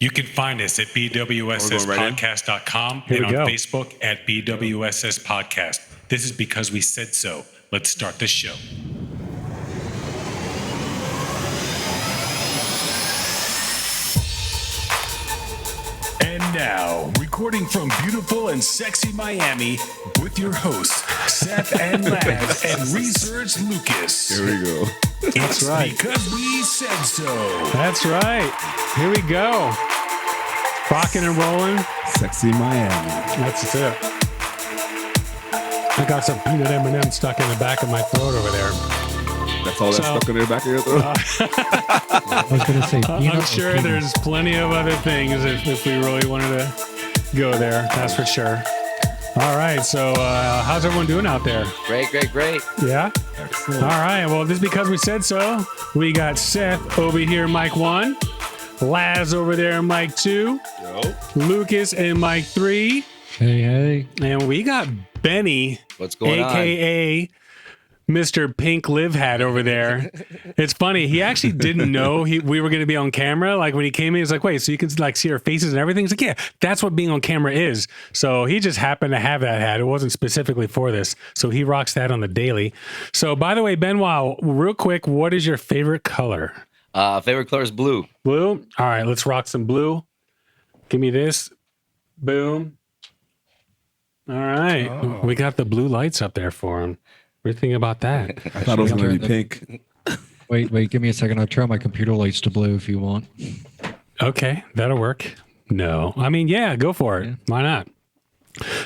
You can find us at bwsspodcast.com and on Facebook at BWSS Podcast. This is because we said so. Let's start the show. And now, recording from beautiful and sexy Miami with your hosts, Seth and Laz and Research Lucas. Here we go. That's right. Because we said so. That's right. Here we go. Rocking and rolling. Sexy Miami. That's it. I got some peanut M&M stuck in the back of my throat over there. That's all that's stuck in the back of your throat? I was going to say peanut. I'm sure there's plenty of other things if we really wanted to go there. That's for sure. All right. So how's everyone doing out there? Great. Yeah? Excellent. All right. Well, just because we said so, we got Seth over here, mic 1. Laz over there, mic 2. Yo. Lucas in mic 3. Hey. And we got Benny. What's going on? AKA Mr. Pink Live Hat over there. It's funny. He actually didn't know we were going to be on camera. Like when he came in, he's like, wait, so you can like see our faces and everything? He's like, yeah, that's what being on camera is. So he just happened to have that hat. It wasn't specifically for this. So he rocks that on the daily. So by the way, Benoit, real quick, what is your favorite color? Favorite color is blue. Blue? All right, let's rock some blue. Give me this. Boom. All right. Oh. We got the blue lights up there for him. What do you think about that? I thought it was going to be pink. Wait, give me a second. I'll turn my computer lights to blue if you want. Okay, that'll work. No. I mean, yeah, go for it. Yeah. Why not?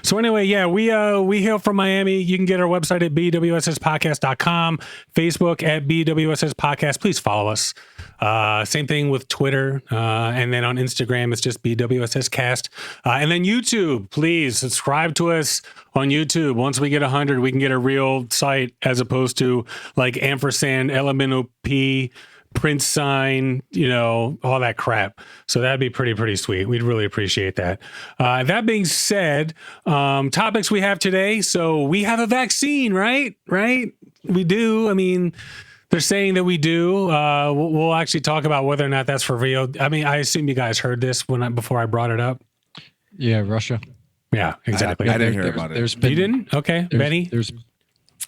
So anyway, yeah, we hail from Miami. You can get our website at bwsspodcast.com, Facebook at BWSS Podcast. Please follow us. Same thing with Twitter. And then on Instagram, it's just BWSS Cast. And then YouTube, please subscribe to us on YouTube. Once we get 100, we can get a real site as opposed to like ampersand, LMNOP, print sign, all that crap. So that'd be pretty sweet. We'd really appreciate that. That being said, topics we have today. So we have a vaccine, right? We do. I mean, they're saying that we do. We'll actually talk about whether or not that's for real. I mean, I assume you guys heard this before I brought it up. Yeah, Russia. Yeah, exactly. I didn't hear about it. You didn't? Okay, Benny? There's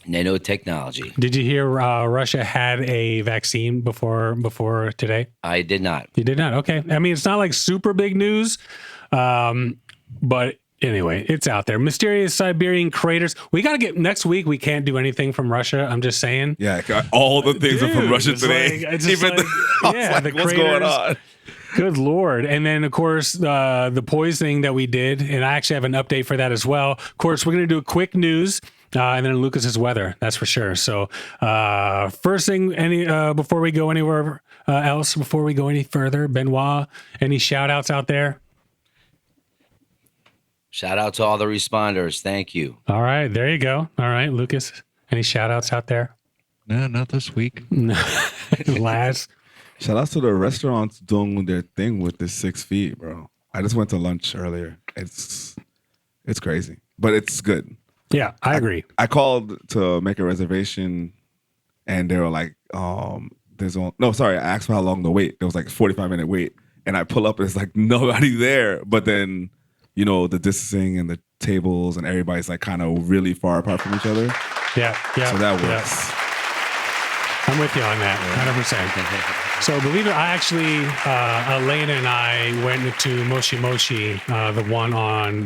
nanotechnology. Did you hear Russia had a vaccine before today? I did not. You did not? Okay. I mean, it's not like super big news, but anyway, it's out there. Mysterious Siberian craters. We got to get next week. We can't do anything from Russia. I'm just saying. Yeah, all the things are from Russia today. The what's going on? Good Lord. And then, of course, the poisoning that we did, and I actually have an update for that as well. Of course, we're going to do a quick news. And then Lucas's weather, that's for sure. So first thing, before we go anywhere else, before we go any further, Benoit, any shout outs out there? Shout out to all the responders. Thank you. All right, there you go. All right, Lucas, any shout outs out there? No, not this week. Laz? Shout out to the restaurants doing their thing with the 6 feet, bro. I just went to lunch earlier. It's crazy, but it's good. Yeah, I agree. I called to make a reservation, and they were like, I asked for how long the wait. There was like a 45-minute wait, and I pull up, and it's like nobody there. But then, the distancing and the tables and everybody's like kind of really far apart from each other. Yeah. So that works. Yeah. I'm with you on that, 100%. So believe it, I actually, Elena and I went to Moshi Moshi, the one on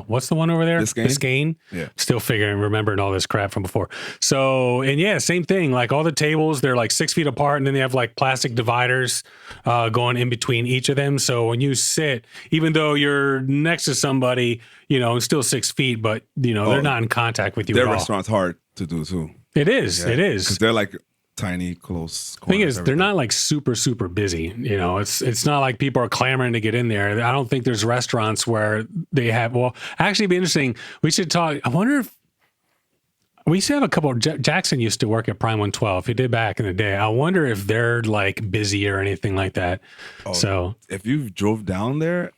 what's the one over there? Biscayne? Yeah. Still remembering all this crap from before. So, and yeah, same thing. Like all the tables, they're like 6 feet apart, and then they have like plastic dividers going in between each of them. So when you sit, even though you're next to somebody, it's still 6 feet, but they're not in contact with you at all. Their restaurant's hard to do too. It is. Yeah. It is. Because they're like tiny, close corners. Thing is, they're not like super busy. It's not like people are clamoring to get in there. I don't think there's restaurants where they have. Well, actually, it'd be interesting. We should talk. I wonder if we used to have a couple. Jackson used to work at Prime 112. He did back in the day. I wonder if they're like busy or anything like that. Oh, so if you drove down there,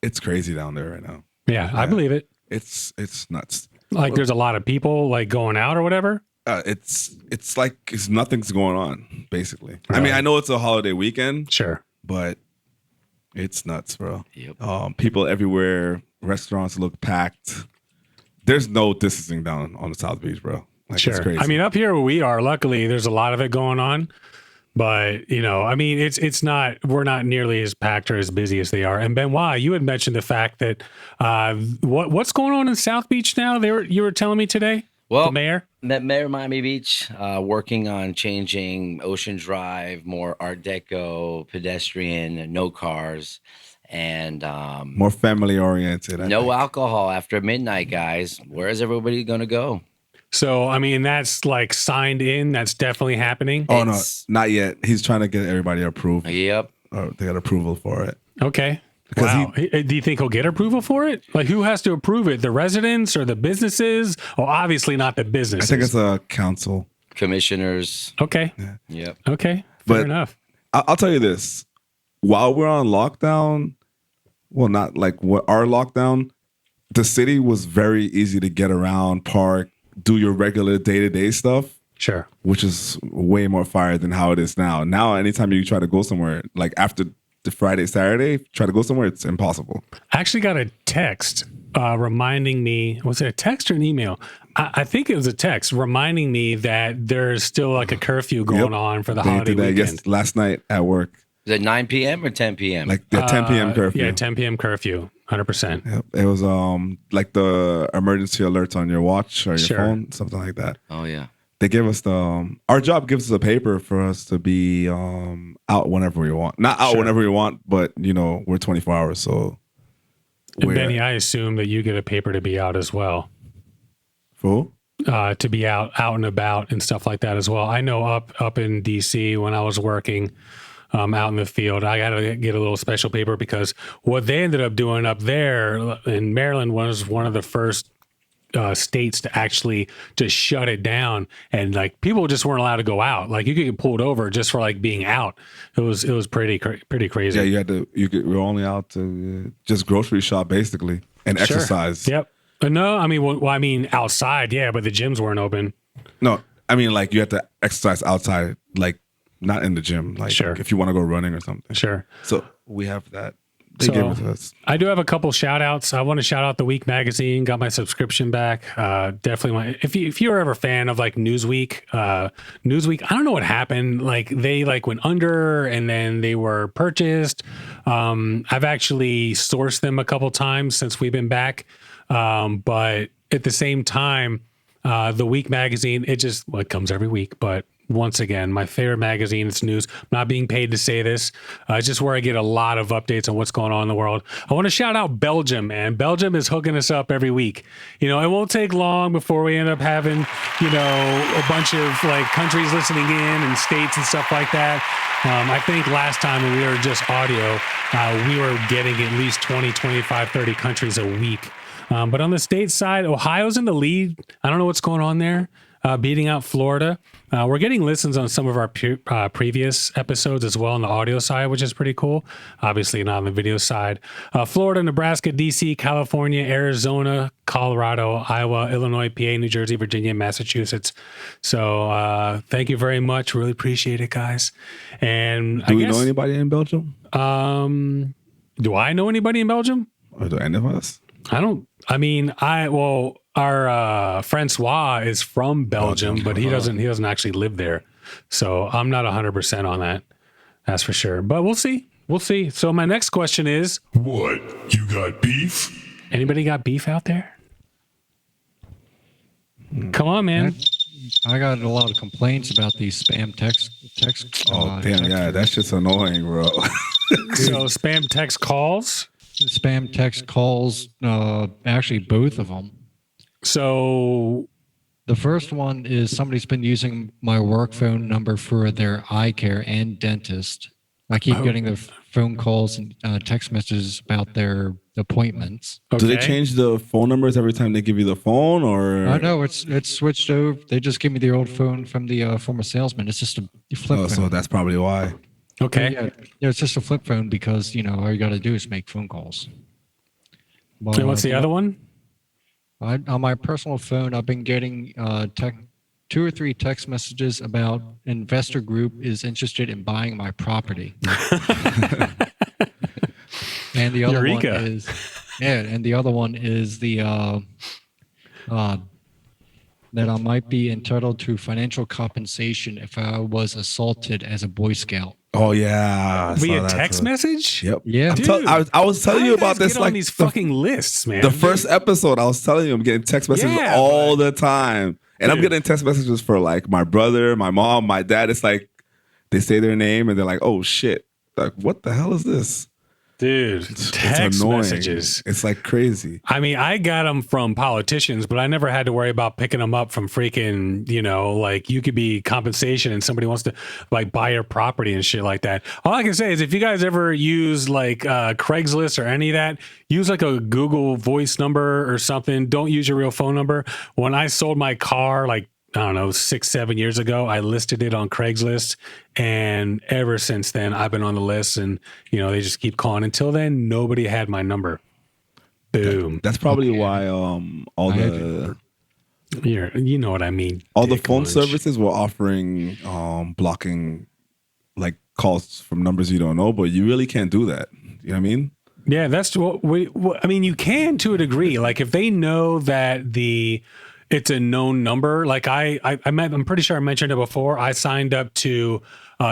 it's crazy down there right now. Yeah, I believe it. It's nuts. Like there's a lot of people like going out or whatever. It's like nothing's going on basically. Right. I mean, I know it's a holiday weekend, sure, but It's nuts, bro. Yep. People everywhere. Restaurants look packed. There's no distancing down on the South Beach, bro. Like, it's Sure. crazy. I mean, up here where we are, luckily, there's a lot of it going on. But, you know, I mean, it's not, we're not nearly as packed or as busy as they are. And Benoit, you had mentioned the fact that what's going on in South Beach now? You were telling me today? Well, The mayor? Mayor of Miami Beach, working on changing Ocean Drive, more Art Deco, pedestrian, no cars, and more family oriented. no alcohol after midnight, guys. Where's everybody going to go? So, I mean, that's like signed in. That's definitely happening. Oh, It's- no, not yet. He's trying to get everybody approved. Yep. Or they got approval for it. Okay. Because Wow. Do you think he'll get approval for it? Like, who has to approve it? The residents or the businesses? Oh, obviously not the I businesses. think it's a council. Commissioners. Okay. Yep. Okay. Fair But- enough. I'll tell you this. While we're on lockdown, well, not like what our lockdown, the city was very easy to get around, park, do your regular day-to-day stuff, Sure. which is way more fire than how it is now. Now, anytime you try to go somewhere, like after the Friday, Saturday, try to go somewhere, it's impossible. I actually got a text reminding me, was it a text or an email? I think it was a text reminding me that there's still like a curfew going Yep. on for the They holiday did that weekend. last night at work, Is it 9 p.m. or 10 p.m.? like the 10 p.m. curfew. Yeah, 10 p.m. curfew, 100%. Yep. It was like the emergency alerts on your watch or your Sure. phone, something like that. Oh, yeah. They give us our job gives us a paper for us to be out whenever we want. Not out Sure. whenever we want, but you know, we're 24 hours, so And we're Benny, I assume that you get a paper to be out as well. full. To be out and about and stuff like that as well. I know up in DC when I was working out in the field, I got to get a little special paper because what they ended up doing up there in Maryland was one of the first states to actually just shut it down, and like people just weren't allowed to go out. Like you could get pulled over just for like being out. It was pretty crazy. Yeah, we're only out to just grocery shop basically and Sure. exercise. Yep. No, I mean, well, I mean outside, yeah, but the gyms weren't open. No, I mean like you have to exercise outside, like not in the gym. Like Sure. if you want to go running or something. Sure. So we have that. They So- give it to us. I do have a couple shout outs. I want to shout out the Week magazine. Got my subscription back. Definitely if you're ever a fan of like Newsweek, I don't know what happened. Like they like went under and then they were purchased. I've actually sourced them a couple times since we've been back. But at the same time, the Week magazine, it comes every week, but once again, my favorite magazine. It's news. I'm not being paid to say this. It's just where I get a lot of updates on what's going on in the world. I want to shout out Belgium, man. Belgium is hooking us up every week. You know, it won't take long before we end up having, you know, a bunch of like countries listening in and states and stuff like that. I think last time when we were just audio, we were getting at least 20, 25, 30 countries a week. But on the state side, Ohio's in the lead. I don't know what's going on there. Beating out Florida. We're getting listens on some of our previous episodes as well on the audio side, which is pretty cool. Obviously not on the video side. Florida, Nebraska, DC, California, Arizona, Colorado, Iowa, Illinois, PA, New Jersey, Virginia, Massachusetts. So thank you very much. Really appreciate it, guys. And Do we know anybody in Belgium? do I know anybody in Belgium? Or do any of us? Our Francois is from Belgium, but he doesn't actually live there. So I'm not 100% on that. That's for sure. But we'll see. We'll see. So my next question is, What? You got beef? anybody got beef out there? Come on, man. I got a lot of complaints about these spam text. Oh damn, yeah, that's just annoying, bro. So spam text calls. Spam text calls. Actually, both of them. So The first one is somebody's been using my work phone number for their eye care and dentist. I keep getting the phone calls and text messages about their appointments. Do they okay. change the phone numbers every time they give you the phone, or? I know it's switched over. They just give me the old phone from the former salesman. It's just a flip Oh, phone. so that's probably why. Okay. Yeah, it's just a flip phone because all you got to do is make phone calls. But, And what's the other one? on my personal phone, I've been getting 2 or 3 text messages about investor group is interested in buying my property. And the other Eureka. one is, and the other one is that I might be entitled to financial compensation if I was assaulted as a Boy Scout. Oh yeah, I Via saw that text too. message? Yep. Yeah. Dude, I was telling How you do about guys this get like on these fucking lists, man. the first episode. I was telling you I'm getting text messages Yeah, all the time, and I'm Dude. getting text messages for like my brother, my mom, my dad. It's like they say their name and they're like, "Oh shit, like what the hell is this?" Dude, It's text annoying. messages. It's like crazy. I mean, I got them from politicians, but I never had to worry about picking them up from freaking, like you could be compensation and somebody wants to like buy your property and shit like that. All I can say is if you guys ever use like Craigslist or any of that, use like a Google voice number or something. Don't use your real phone number. When I sold my car, like, I don't know, 6-7 years ago, I listed it on Craigslist. And ever since then, I've been on the list and, they just keep calling. Until then, nobody had my number. Boom. That's probably why all the You know what I mean. all the dick phone munch. services were offering blocking like calls from numbers you don't know, but you really can't do that. You know what I mean? Yeah, that's I mean, you can to a degree. Like if they know that it's a known number. Like I'm pretty sure I mentioned it before. I signed up to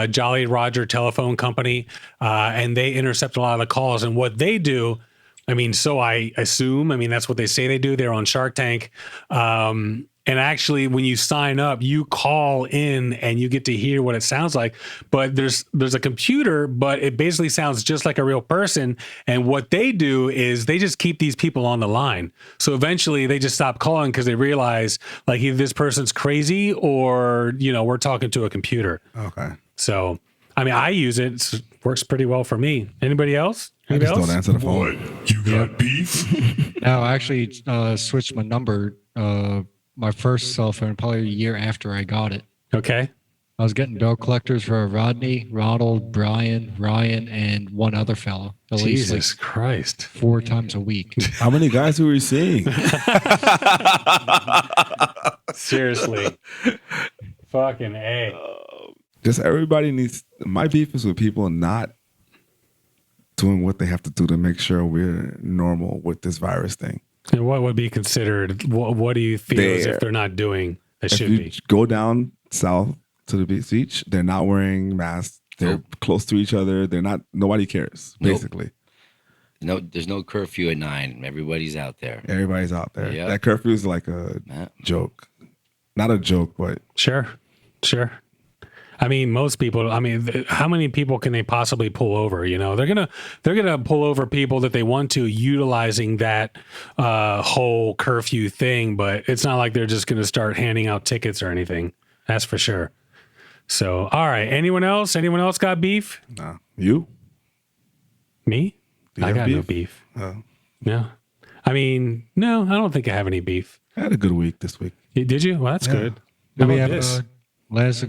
Jolly Roger Telephone Company, and they intercept a lot of the calls. And what they do, I mean, so I assume, I mean, that's what they say they do. They're on Shark Tank. And actually, when you sign up, you call in and you get to hear what it sounds like. But there's a computer, but it basically sounds just like a real person. And what they do is they just keep these people on the line. So eventually they just stop calling because they realize like either this person's crazy or, we're talking to a computer. Okay. So, I mean, I use it. It works pretty well for me. Anybody else? I Anybody just else? don't answer the phone. What? You got beef? No, I actually switched my number, my first cell phone, probably a year after I got it. Okay. I was getting bill collectors for Rodney, Ronald, Brian, Ryan, and one other fellow. At least Jesus Christ. 4 times a week. How many guys were we seeing? Seriously. Fucking A. Just everybody needs. My beef is with people not doing what they have to do to make sure we're normal with this virus thing. And what would be considered, what do you feel as if they're not doing that If should you be? go down south to the beach, they're not wearing masks. They're close to each other. They're not. Nobody cares. Nope. Basically, No, there's no curfew at 9. Everybody's out there. everybody's out there. Yep. That curfew is like a joke. Not a joke, but Sure. I mean, most people, how many people can they possibly pull over? They're going to pull over people that they want to utilizing that whole curfew thing, but it's not like they're just going to start handing out tickets or anything. That's for sure. So, all right. Anyone else? Anyone else got beef? nah. You? Me? Do you I have got no beef. Oh. No. I mean, no, I don't think I have any beef. I had a good week this week. Did you? Well, that's good. Do How we about have this? last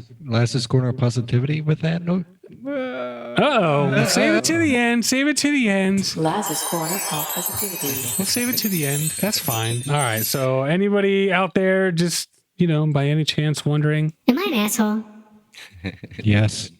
corner of positivity with that note? Uh-oh. Save it to the end. Save it to the end. Lazarus Corner of Positivity. We'll save it to the end. That's fine. All right. So anybody out there just, by any chance wondering? Am I an asshole? Yes.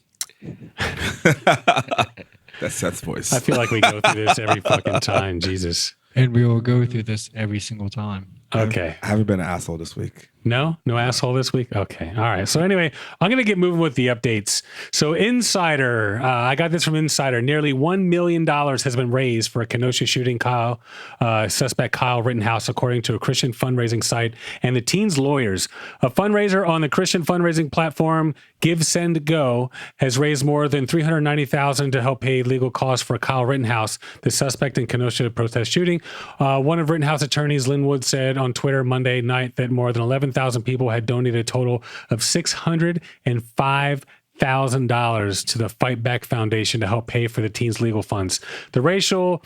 That's Seth's voice. I feel like we go through this every fucking time. Jesus. And we will go through this every single time. Okay. I haven't been an asshole this week. No asshole this week. Okay. All right. So anyway, I'm going to get moving with the updates. So Insider, I got this from Insider. Nearly $1 million has been raised for a Kenosha shooting suspect Kyle Rittenhouse, according to a Christian fundraising site and the teen's lawyers. A fundraiser on the Christian fundraising platform Give Send Go has raised more than $390,000 to help pay legal costs for Kyle Rittenhouse, the suspect in Kenosha protest shooting. One of Rittenhouse attorneys, Lynn Wood, said on Twitter Monday night that more than 11,000 people had donated a total of $605,000 to the Fight Back Foundation to help pay for the teens' legal funds. The radical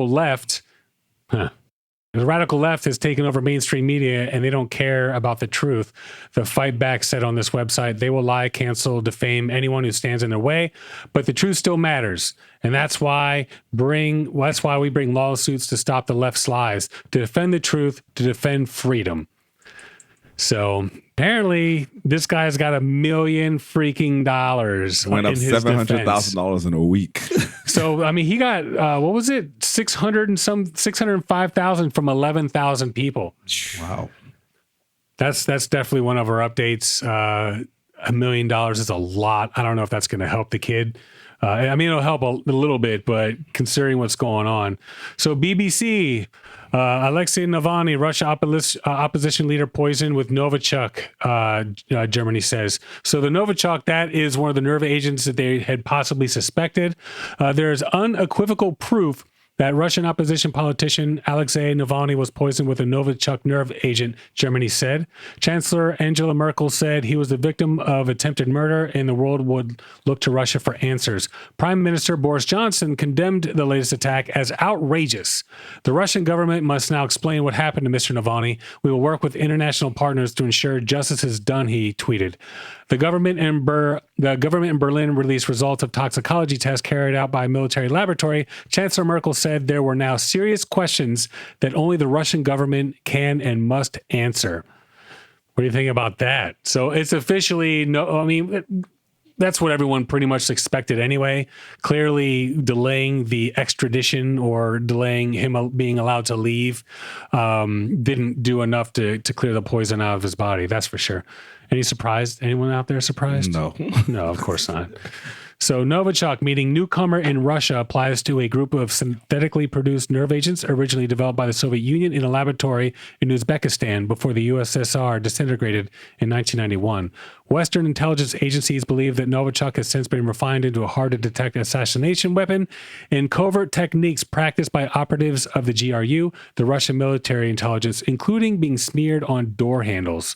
left. The radical left has taken over mainstream media and they don't care about the truth. The Fight Back said on this website, they will lie, cancel, defame anyone who stands in their way, but the truth still matters. And that's why we bring lawsuits to stop the left's lies, to defend the truth, to defend freedom. So apparently this guy's got $1 million freaking dollars. It went up in his defense. $700,000 in a week. So I mean, he got what was it, 605,000 from 11,000 people. Wow. That's definitely one of our updates. $1 million is a lot. I don't know if that's going to help the kid. I mean, it'll help a little bit, but considering what's going on. So BBC, Alexei Navalny, Russia opposition leader poisoned with Novichok, Germany says. So the Novichok, that is one of the nerve agents that they had possibly suspected. There's unequivocal proof that Russian opposition politician Alexei Navalny was poisoned with a Novichok nerve agent, Germany said. Chancellor Angela Merkel said he was the victim of attempted murder and the world would look to Russia for answers. Prime Minister Boris Johnson condemned the latest attack as outrageous. The Russian government must now explain what happened to Mr. Navalny. We will work with international partners to ensure justice is done, he tweeted. The government in Berlin released results of toxicology tests carried out by a military laboratory. Chancellor Merkel said there were now serious questions that only the Russian government can and must answer. What do you think about that? So it's officially no. I mean, that's what everyone pretty much expected anyway. Clearly, delaying the extradition or delaying him being allowed to leave didn't do enough to clear the poison out of his body. That's for sure. Any surprised? Anyone out there surprised? No. No, of course not. So Novichok, meaning newcomer in Russia, applies to a group of synthetically produced nerve agents originally developed by the Soviet Union in a laboratory in Uzbekistan before the USSR disintegrated in 1991. Western intelligence agencies believe that Novichok has since been refined into a hard-to-detect assassination weapon and covert techniques practiced by operatives of the GRU, the Russian military intelligence, including being smeared on door handles.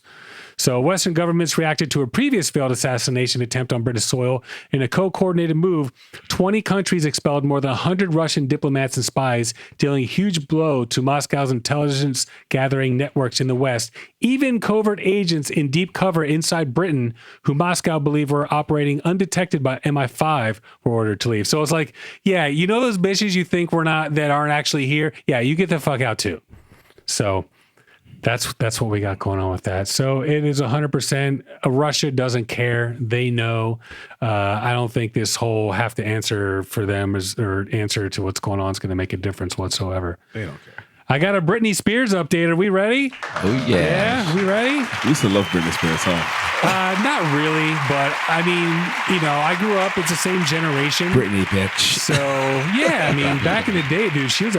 So Western governments reacted to a previous failed assassination attempt on British soil. In a co-coordinated move, 20 countries expelled more than 100 Russian diplomats and spies, dealing a huge blow to Moscow's intelligence gathering networks in the West. Even covert agents in deep cover inside Britain, who Moscow believed were operating undetected by MI5, were ordered to leave. So it's like, yeah, you know those bitches you think that aren't actually here? Yeah, you get the fuck out too. So that's what we got going on with that. So it is 100%. Russia doesn't care. They know. I don't think this whole have to answer for them or answer to what's going on is going to make a difference whatsoever. They don't care. I got a Britney Spears update. Are we ready? Oh, yeah. Yeah, we ready? We used to love Britney Spears, huh? Not really, but I mean, I grew up. It's the same generation. Britney, bitch. So yeah, I mean, back in the day, dude, she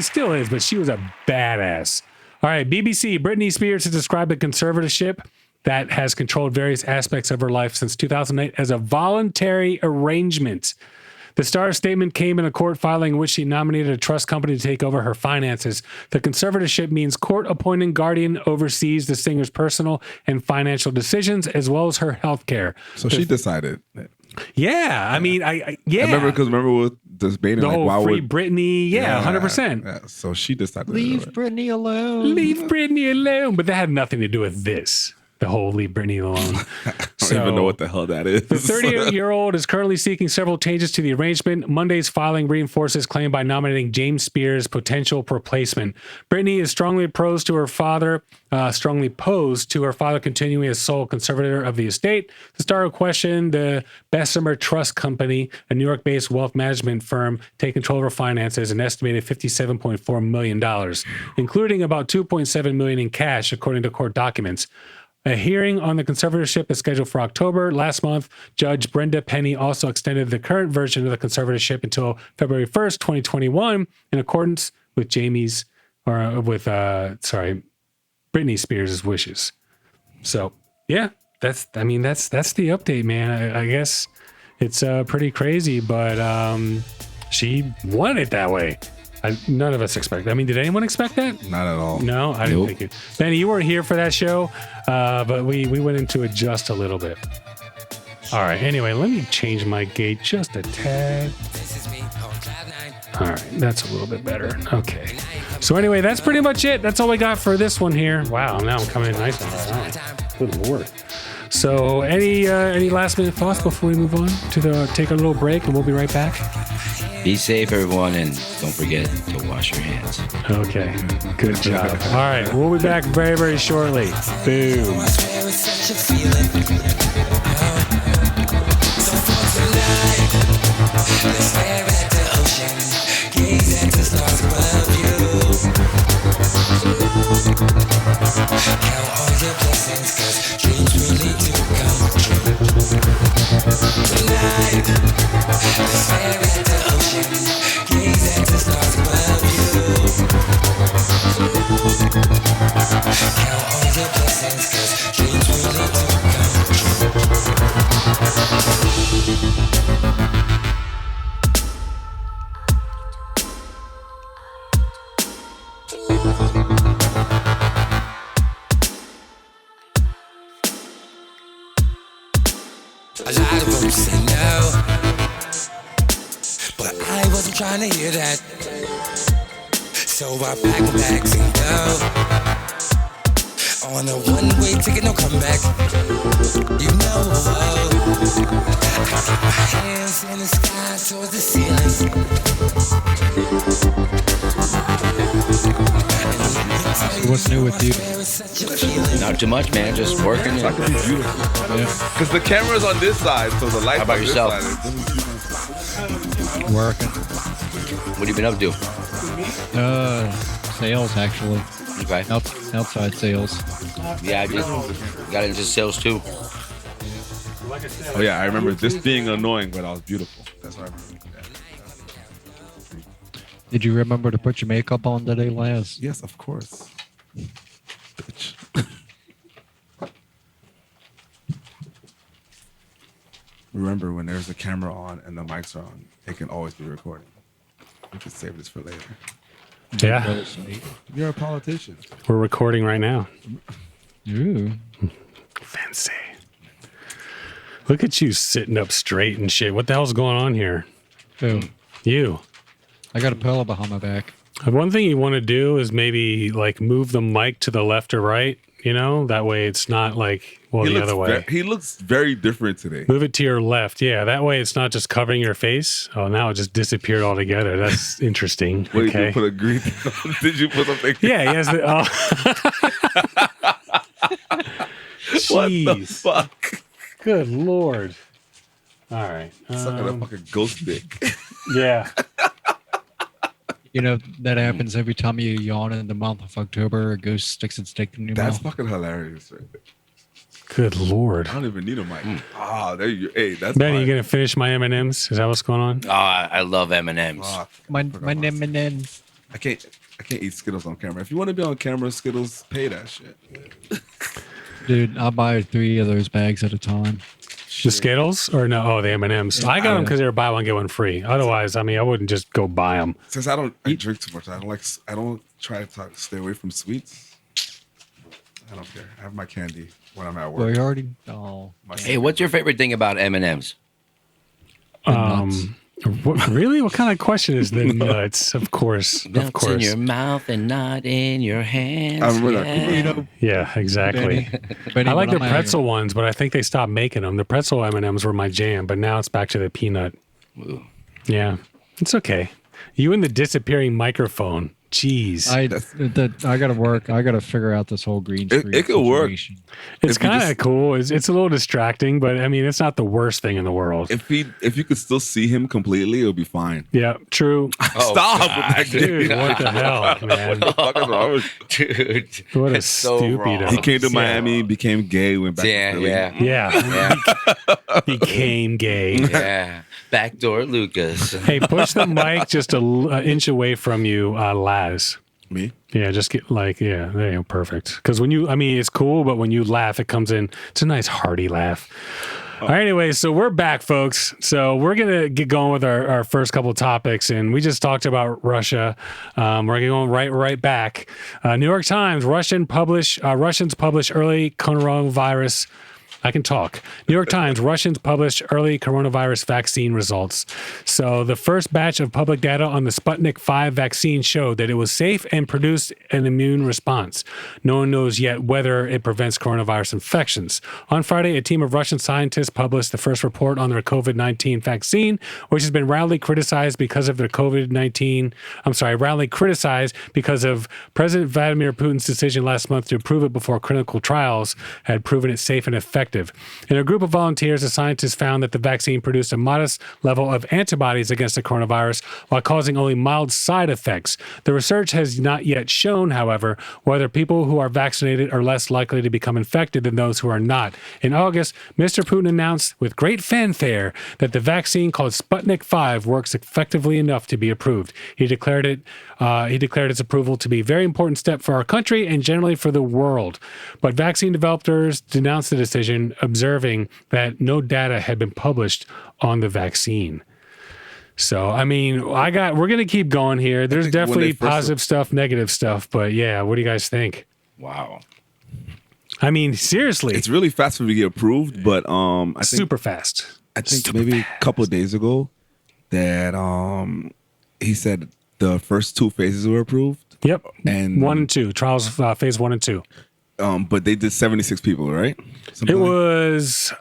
still is, but she was a badass. All right, BBC. Britney Spears has described the conservatorship that has controlled various aspects of her life since 2008 as a voluntary arrangement. The star's statement came in a court filing in which she nominated a trust company to take over her finances. The conservatorship means court-appointed guardian oversees the singer's personal and financial decisions as well as her health care. So she decided. Yeah, I mean, I remember we were debating the like whole why free would Britney, 100%. Yeah, so she decided. Leave Britney alone. Leave Britney alone. But that had nothing to do with this. The whole leave Britney alone. I don't even know what the hell that is. The 38-year-old is currently seeking several changes to the arrangement. Monday's filing reinforces claim by nominating James Spears' potential replacement. Britney is strongly posed to her father continuing as sole conservator of the estate. The star questioned the Bessemer Trust Company, a New York-based wealth management firm, take control of her finances, an estimated $57.4 million, including about $2.7 million in cash, according to court documents. A hearing on the conservatorship is scheduled for October. Last month, Judge Brenda Penny also extended the current version of the conservatorship until February 1st, 2021, in accordance with Britney Spears' wishes. So, yeah, that's the update, man. I guess it's pretty crazy, but she wanted it that way. None of us expect. I mean, did anyone expect that? Not at all. No, I didn't think it. Benny, you weren't here for that show, but we went into it just a little bit. All right. Anyway, let me change my gate just a tad. All right, that's a little bit better. Okay. So anyway, that's pretty much it. That's all we got for this one here. Wow, now I'm coming in nice and right. Good Lord. So any last minute thoughts before we move on to take a little break, and we'll be right back. Be safe, everyone, and don't forget to wash your hands. Okay, good job. All right, we'll be back very, very shortly. Boom. Let's A lot of them say no, but I wasn't trying to hear that. So I pack my bags and go on a one-way ticket, no comeback. You know, I got my hands in the sky towards the ceiling. What's new with you? Not too much, man. Just working. That could be beautiful. Because the camera's on this side, so the light's How about on this yourself? side. Working. What have you been up to? Sales actually. Okay. Outside sales. Yeah, I just got into sales too. Oh yeah, I remember this being annoying, but I was beautiful. That's what I remember. Did you remember to put your makeup on today, Laz? Yes, of course. Bitch. Remember, when there's a camera on and the mics are on, it can always be recording. We can save this for later. Yeah, You're a politician. we're recording right now. Ooh. Fancy. Look at you sitting up straight and shit. What the hell's going on here? Ooh. You. I got a pillow behind my back. One thing you want to do is maybe like move the mic to the left or right, you know? That way it's not like, well, the other way. He looks very different today. Move it to your left. Yeah, that way it's not just covering your face. Oh, now it just disappeared altogether. That's interesting. What did Okay. you put a green? Did you put something? Yeah, he has the. Oh. What the Jeez. fuck? Good Lord. All right. Sucking a fucking ghost dick. Yeah. You know, that happens every time you yawn in the month of October. A ghost sticks its dick in your That's mouth. fucking hilarious, right there. Good Lord. I don't even need a mic. Ah, there you. Hey, that's. Ben, fine. you gonna finish my M&Ms? Is that what's going on? Oh, I love M&Ms. Ah, My forgot about name and then. I can't eat Skittles on camera. If you want to be on camera, Skittles, pay that shit. Dude, I buy 3 of those bags at a time. The Skittles or no? Oh, the M&Ms. I got them because they were buy one get one free. Otherwise, I mean, I wouldn't just go buy them. Since I drink too much, I don't try to stay away from sweets. I don't care. I have my candy when I'm at Well, work. you already. Oh. Hey, what's your favorite thing about M&Ms? nuts. Really? What kind of question is the nuts? Of course. Of Nuts in course. your mouth and not in your hands. I remember that. yeah. You know, Yeah, exactly. Benny, I like the when I'm pretzel ones, but I think they stopped making them. The pretzel M&Ms were my jam, but now it's back to the peanut. Ooh. Yeah, it's okay. You and the disappearing microphone. Jeez. I gotta work. I gotta figure out this whole green screen. It could work. situation. It's if you kind of just- cool. It's a little distracting, but I mean, it's not the worst thing in the world. If you could still see him completely, it'll be fine. Yeah, true. Oh, Stop with God. that Dude, what the hell, man? What the fuck is wrong with you? Dude. What a it's so stupid. wrong. He came to Yeah. Miami, became gay, went back Yeah, to Philly. yeah. Yeah, Yeah. became gay. Yeah. Backdoor Lucas. Hey, push the mic just an inch away from you, Laz. Me? Yeah, just get like, yeah, there you go, perfect. Because when you, I mean, it's cool, but when you laugh, it comes in. It's a nice hearty laugh. All right, anyway, so we're back, folks. So we're gonna get going with our first couple of topics, and we just talked about Russia. We're going right back. New York Times: Russians publish early coronavirus. I can talk. New York Times: Russians published early coronavirus vaccine results. So the first batch of public data on the Sputnik 5 vaccine showed that it was safe and produced an immune response. No one knows yet whether it prevents coronavirus infections. On Friday, a team of Russian scientists published the first report on their COVID-19 vaccine, which has been roundly criticized because of President Vladimir Putin's decision last month to approve it before clinical trials had proven it safe and effective. In a group of volunteers, the scientists found that the vaccine produced a modest level of antibodies against the coronavirus while causing only mild side effects. The research has not yet shown, however, whether people who are vaccinated are less likely to become infected than those who are not. In August, Mr. Putin announced with great fanfare that the vaccine called Sputnik 5 works effectively enough to be approved. He declared its approval to be a very important step for our country and generally for the world. But vaccine developers denounced the decision, observing that no data had been published on the vaccine. So, I mean, we're going to keep going here. There's think when definitely they first- positive stuff, negative stuff, but yeah, what do you guys think? Wow. I mean, seriously, it's really fast for me to get approved, but I think super fast. I think Super maybe fast. a couple of days ago that he said the first 2 phases were approved. Yep. And 1 and 2 trials, phase 1 and 2. But they did 76 people, right? It was,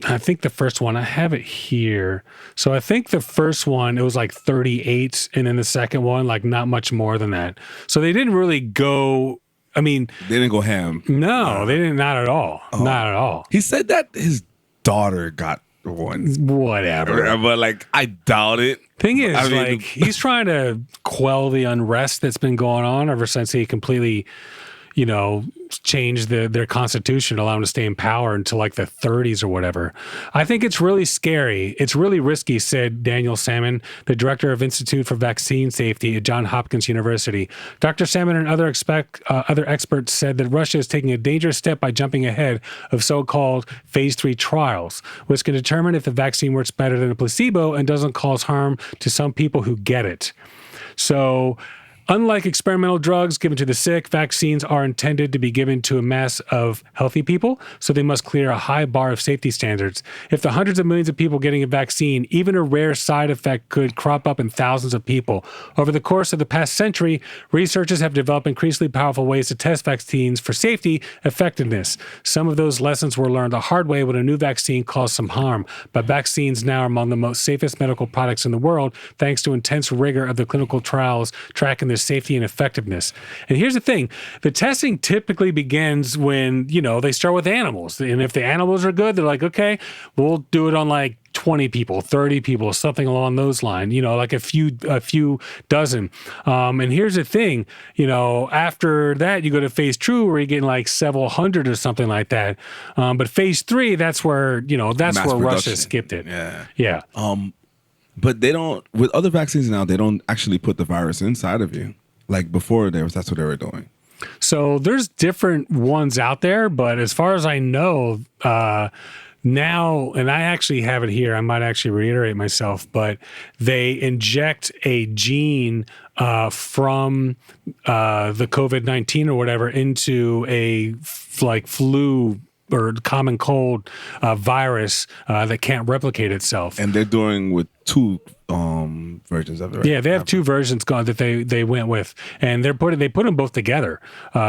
I think the first one, I have it here. So I think the first one, it was like 38. And then the second one, like not much more than that. So they didn't really go, I mean, They didn't go ham. no, they didn't, not at all. Not at all. He said that his daughter got one. Whatever. But like, I doubt it. Thing is, I mean- like, he's trying to quell the unrest that's been going on ever since he completely, changed their constitution, allow them to stay in power until like the 30s or whatever. I think it's really scary. It's really risky, said Daniel Salmon, the director of Institute for Vaccine Safety at Johns Hopkins University. Dr. Salmon and other experts said that Russia is taking a dangerous step by jumping ahead of so-called phase 3 trials, which can determine if the vaccine works better than a placebo and doesn't cause harm to some people who get it. So, unlike experimental drugs given to the sick, vaccines are intended to be given to a mass of healthy people, so they must clear a high bar of safety standards. If the hundreds of millions of people getting a vaccine, even a rare side effect could crop up in thousands of people. Over the course of the past century, researchers have developed increasingly powerful ways to test vaccines for safety effectiveness. Some of those lessons were learned the hard way when a new vaccine caused some harm, but vaccines now are among the most safest medical products in the world, thanks to intense rigor of the clinical trials tracking their safety and effectiveness. And here's the thing, the testing typically begins when, they start with animals. And if the animals are good, they're like, okay, we'll do it on like 20 people, 30 people, something along those lines, like a few dozen. And here's the thing, after that, you go to phase 2 where you're getting like several hundred or something like that. But phase 3, that's where, that's Mass where Russia production. skipped it. Yeah. Yeah. But they don't, with other vaccines now, they don't actually put the virus inside of you. Like before, that's what they were doing. So there's different ones out there, but as far as I know, now, and I actually have it here, I might actually reiterate myself, but they inject a gene from the COVID-19 or whatever into a flu or common cold virus that can't replicate itself. And they're doing with 2 versions of it. Right? Yeah, they have 2 versions gone that they went with, and they put them both together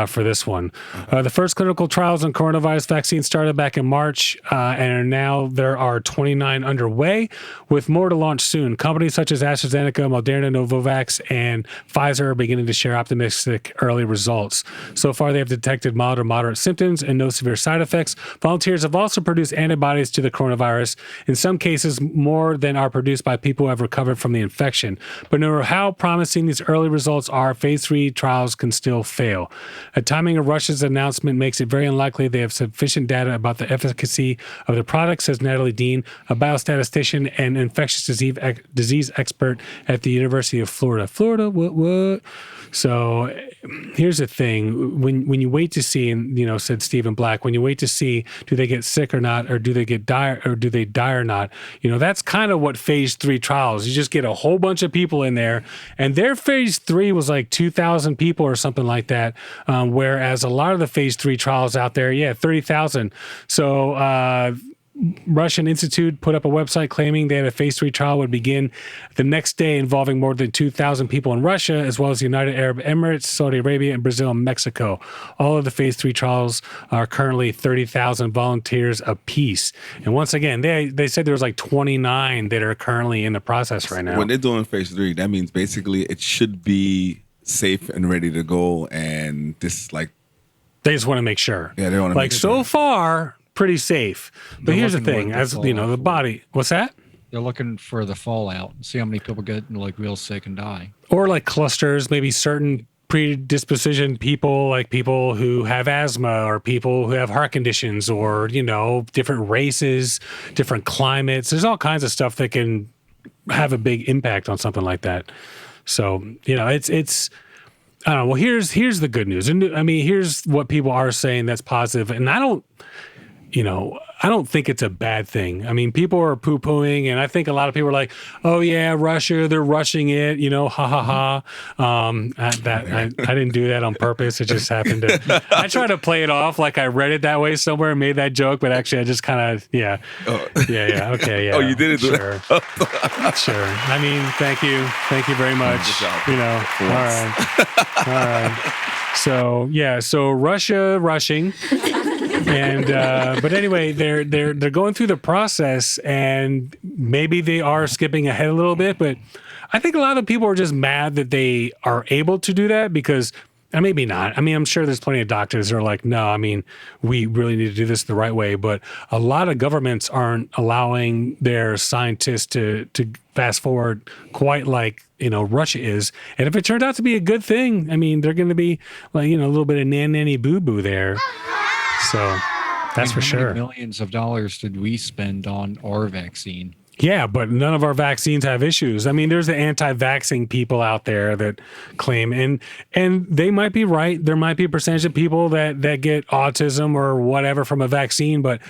for this one. The first clinical trials on coronavirus vaccine started back in March, and now there are 29 underway, with more to launch soon. Companies such as AstraZeneca, Moderna, Novavax, and Pfizer are beginning to share optimistic early results. So far, they have detected mild or moderate symptoms and no severe side effects. Volunteers have also produced antibodies to the coronavirus, in some cases more than are produced by people who have recovered from the infection. But no matter how promising these early results are, phase 3 trials can still fail. The timing of Russia's announcement makes it very unlikely they have sufficient data about the efficacy of the product, says Natalie Dean, a biostatistician and infectious disease expert at the University of Florida. Florida, what? So here's the thing. When you wait to see, and said Stephen Black, when you wait to see, do they get sick or not, or do they die or not? That's kind of what phase 3 trials. You just get a whole bunch of people in there, and their phase 3 was like 2,000 people or something like that. Whereas a lot of the phase 3 trials out there, 30,000. So Russian Institute put up a website claiming that a phase 3 trial would begin the next day, involving more than 2,000 people in Russia, as well as the United Arab Emirates, Saudi Arabia, and Brazil and Mexico. All of the phase 3 trials are currently 30,000 volunteers apiece. And once again, they said there was like 29 that are currently in the process right now. When they're doing phase 3, that means basically it should be safe and ready to go. And this, like, they just want to make sure. Yeah, they want to make sure. So far, pretty safe. But They're here's the looking thing, what as the the fallout body, what's that? They're looking for the fallout, see how many people get like real sick and die. Or like clusters, maybe certain predisposition people, like people who have asthma or people who have heart conditions, or, different races, different climates. There's all kinds of stuff that can have a big impact on something like that. So, it's I don't know. Well, here's the good news. And I mean, here's what people are saying that's positive. And I don't, I don't think it's a bad thing. I mean, people are poo-pooing, and I think a lot of people are like, "Oh yeah, Russia, they're rushing it," ha ha ha. I didn't do that on purpose. It just happened to. I try to play it off like I read it that way somewhere and made that joke, but actually, I just kind of yeah, okay, yeah. Oh, you did it. Sure. Sure. I mean, thank you very much. All right. So Russia rushing. And but anyway, they're going through the process, and maybe they are skipping ahead a little bit, but I think a lot of people are just mad that they are able to do that because maybe not. I mean, I'm sure there's plenty of doctors that are like, no, I mean, we really need to do this the right way. But a lot of governments aren't allowing their scientists to fast forward quite like, Russia is. And if it turned out to be a good thing, I mean, they're going to be like, a little bit of nanny boo-boo there. So that's for sure. How many millions of dollars did we spend on our vaccine? Yeah, but none of our vaccines have issues. I mean, there's the anti-vaxxing people out there that claim, and they might be right. There might be a percentage of people that get autism or whatever from a vaccine, but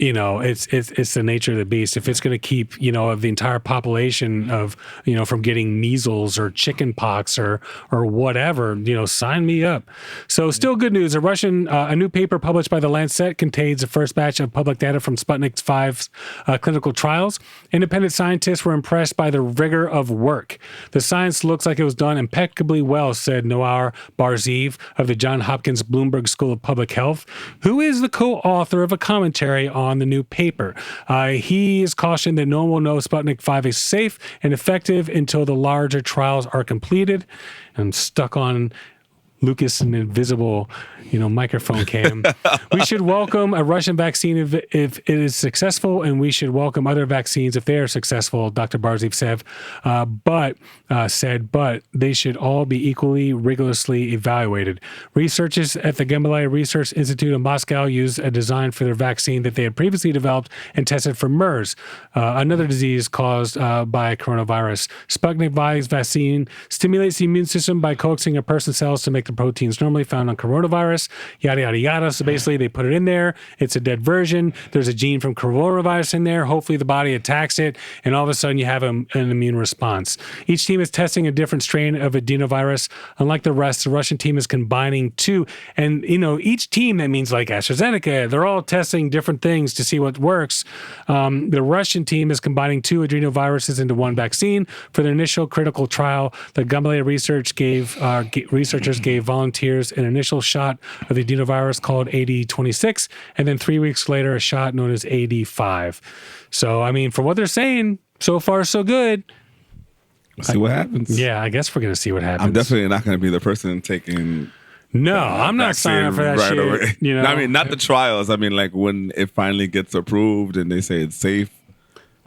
it's the nature of the beast. If it's going to keep, of the entire population of, from getting measles or chicken pox or whatever, sign me up. So still good news. A new paper published by The Lancet contains the first batch of public data from Sputnik 5's clinical trials. Independent scientists were impressed by the rigor of work. The science looks like it was done impeccably well, said Noar Barzeev of the Johns Hopkins Bloomberg School of Public Health, who is the co-author of a commentary on the new paper. He is cautioned that no one will know Sputnik 5 is safe and effective until the larger trials are completed. I'm stuck on Lucas an invisible, microphone cam. We should welcome a Russian vaccine if it is successful, and we should welcome other vaccines if they are successful, Dr. Barzeev said. But they should all be equally rigorously evaluated. Researchers at the Gamaleya Research Institute of Moscow used a design for their vaccine that they had previously developed and tested for MERS, another disease caused by coronavirus. Sputnik 5's vaccine stimulates the immune system by coaxing a person's cells to make the proteins normally found on coronavirus, yada, yada, yada. So basically they put it in there. It's a dead version. There's a gene from coronavirus in there. Hopefully the body attacks it, and all of a sudden you have an immune response. Each team is testing a different strain of adenovirus. Unlike the rest, the Russian team is combining two. And, each team, that means like AstraZeneca, they're all testing different things to see what works. The Russian team is combining two adenoviruses into one vaccine. For the initial critical trial, the Gamaleya researchers gave volunteers an initial shot of the adenovirus called AD26, and then 3 weeks later, a shot known as AD5. So, I mean, from what they're saying, so far, so good. See what happens. Yeah, I guess we're going to see what happens. I'm definitely not going to be the person taking... No, I'm not signing up for that right shit. Away. I mean, not the trials. I mean, like when it finally gets approved and they say it's safe.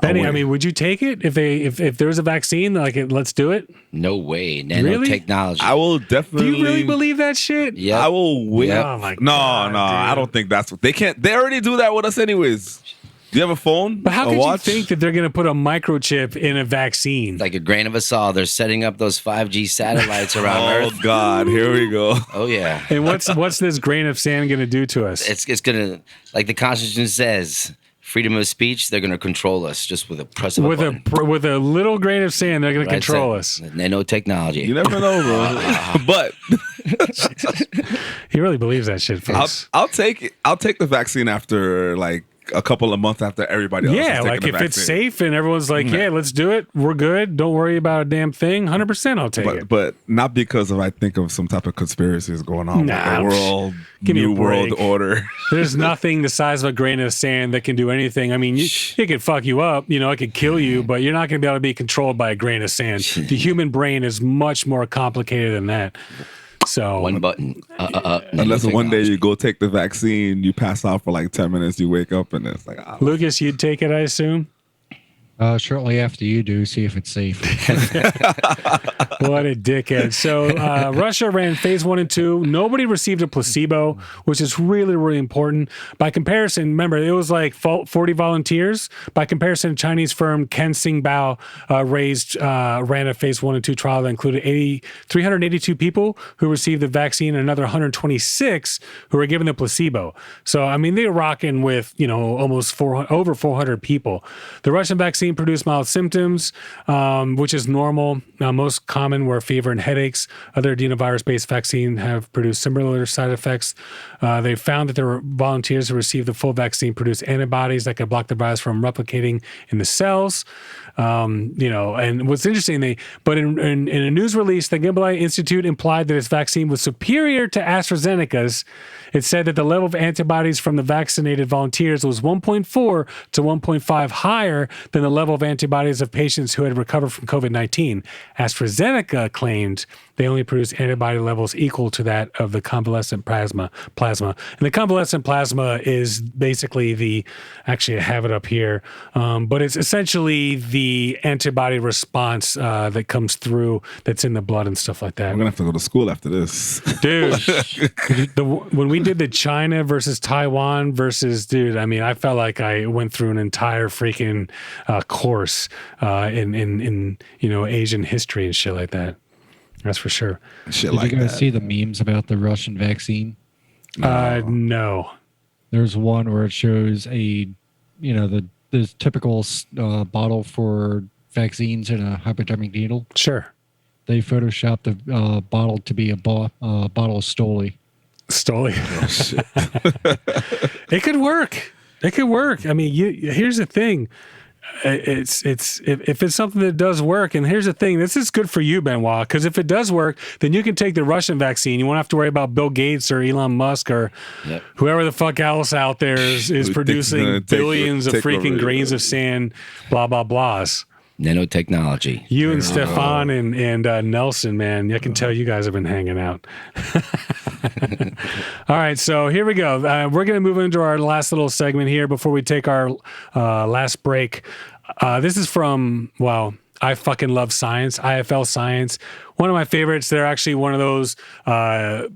Benny, I mean, would you take it if there's a vaccine? Like, let's do it. No way, nanotechnology. I will definitely. Do you really believe that shit? Yeah, I will wait. Yep. Oh my no, God, dude. I don't think that's what they can't. They already do that with us, anyways. Do you have a phone? But how could watch? you think that they're going to put a microchip in a vaccine? Like a grain of a salt. They're setting up those 5G satellites around Earth. Oh God, here we go. Oh yeah. And what's this grain of sand going to do to us? It's gonna, like the Constitution says, freedom of speech. They're gonna control us just with a press of a button. With a little grain of sand, they're going to control us. Nanotechnology. You never know, bro. But He really believes that shit, folks. I'll take it. I'll take the vaccine after like a couple of months after everybody else. Yeah, has like taken if the it's vaccine. safe and everyone's like, yeah, let's do it. We're good. Don't worry about a damn thing. 100% I'll take it. But not because of I think of some type of conspiracies going on Nah, with the world, give me a new world break. order. There's nothing the size of a grain of sand that can do anything. I mean, it could fuck you up, it could kill you, but you're not going to be able to be controlled by a grain of sand. The human brain is much more complicated than that. So One button. Unless one day you go take the vaccine, you pass out for like 10 minutes, you wake up and it's like, Lucas, you'd take it, I assume? Shortly after you do, see if it's safe. What a dickhead. So Russia ran phase 1 and 2. Nobody received a placebo, which is really, really important. By comparison, remember, it was like 40 volunteers. By comparison, Chinese firm Ken Bao ran a phase 1 and 2 trial that included 382 people who received the vaccine and another 126 who were given the placebo. So, I mean, they were rocking with, almost over 400 people. The Russian vaccine produced mild symptoms, which is normal. Most common were fever and headaches. Other adenovirus-based vaccines have produced similar side effects. They found that there were volunteers who received the full vaccine produced antibodies that could block the virus from replicating in the cells. And what's interesting, in a news release, the Gimbelite Institute implied that its vaccine was superior to AstraZeneca's. It said that the level of antibodies from the vaccinated volunteers was 1.4 to 1.5 higher than the level of antibodies of patients who had recovered from COVID-19. AstraZeneca claimed they only produced antibody levels equal to that of the convalescent plasma. And the convalescent plasma is basically actually I have it up here, but it's essentially the antibody response that comes through that's in the blood and stuff like that. I'm going to have to go to school after this. Dude, when we did the China versus Taiwan dude, I mean, I felt like I went through an entire freaking course in Asian history and shit like that. That's for sure. Did you guys see the memes about the Russian vaccine? No. There's one where it shows the typical bottle for vaccines in a hypodermic needle. Sure. They photoshopped the bottle to be a bottle of Stoli. Stoli. Oh, shit. It could work. It could work. I mean, here's the thing. If it's something that does work, and here's the thing, this is good for you, Benoit, because if it does work, then you can take the Russian vaccine. You won't have to worry about Bill Gates or Elon Musk or whoever the fuck else out there is producing billions of freaking grains of sand, blah, blah, blahs. Nanotechnology. You and Stefan and Nelson, man, I can tell you guys have been hanging out. All right, so here we go. We're going to move into our last little segment here before we take our last break. This is from, I fucking love science, IFL Science. One of my favorites. They're actually one of those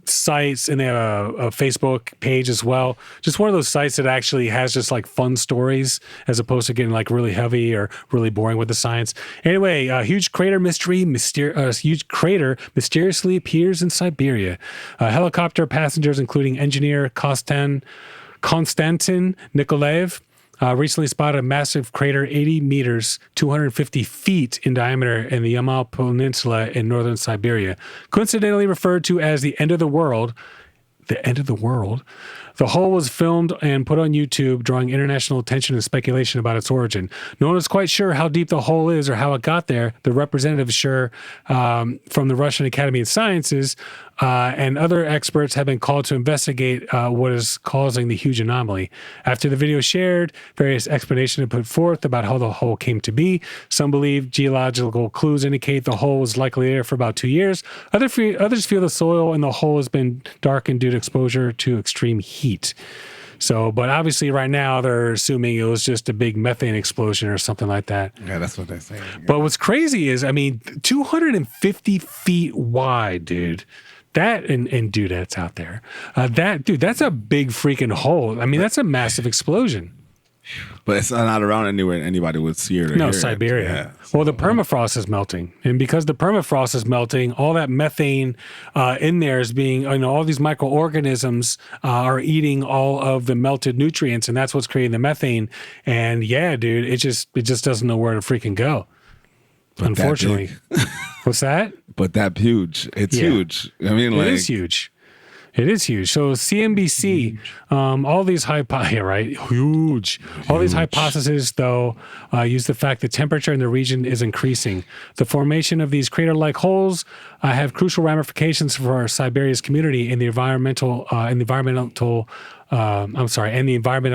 sites, and they have a Facebook page as well. Just one of those sites that actually has just like fun stories as opposed to getting like really heavy or really boring with the science. Anyway, huge crater mysteriously appears in Siberia. Helicopter passengers, including engineer Konstantin Nikolaev, recently spotted a massive crater 80 meters, 250 feet in diameter in the Yamal Peninsula in northern Siberia. Coincidentally referred to as the end of the world. The end of the world. The hole was filmed and put on YouTube, drawing international attention and speculation about its origin. No one is quite sure how deep the hole is or how it got there. The representative from the Russian Academy of Sciences and other experts have been called to investigate what is causing the huge anomaly. After the video shared, various explanations have put forth about how the hole came to be. Some believe geological clues indicate the hole was likely there for about 2 years. Others feel the soil in the hole has been darkened due to exposure to extreme heat. So, but obviously right now they're assuming it was just a big methane explosion or something like that. Yeah, that's what they're saying. Yeah. But what's crazy is, 250 feet wide, dude. That and dude, that's out there. That's a big freaking hole. I mean, that's a massive explosion. But it's not around anywhere anybody would see it. No, Siberia. Yeah. Well, the permafrost is melting. And because the permafrost is melting, all that methane in there is being, all these microorganisms are eating all of the melted nutrients, and that's what's creating the methane. And yeah, dude, it just doesn't know where to freaking go. But unfortunately. What's that? But that huge. It's huge. I mean, it is huge. It is huge. So CNBC, all these huge. All these hypotheses, though, use the fact that temperature in the region is increasing. The formation of these crater-like holes have crucial ramifications for Siberia's community and the environment at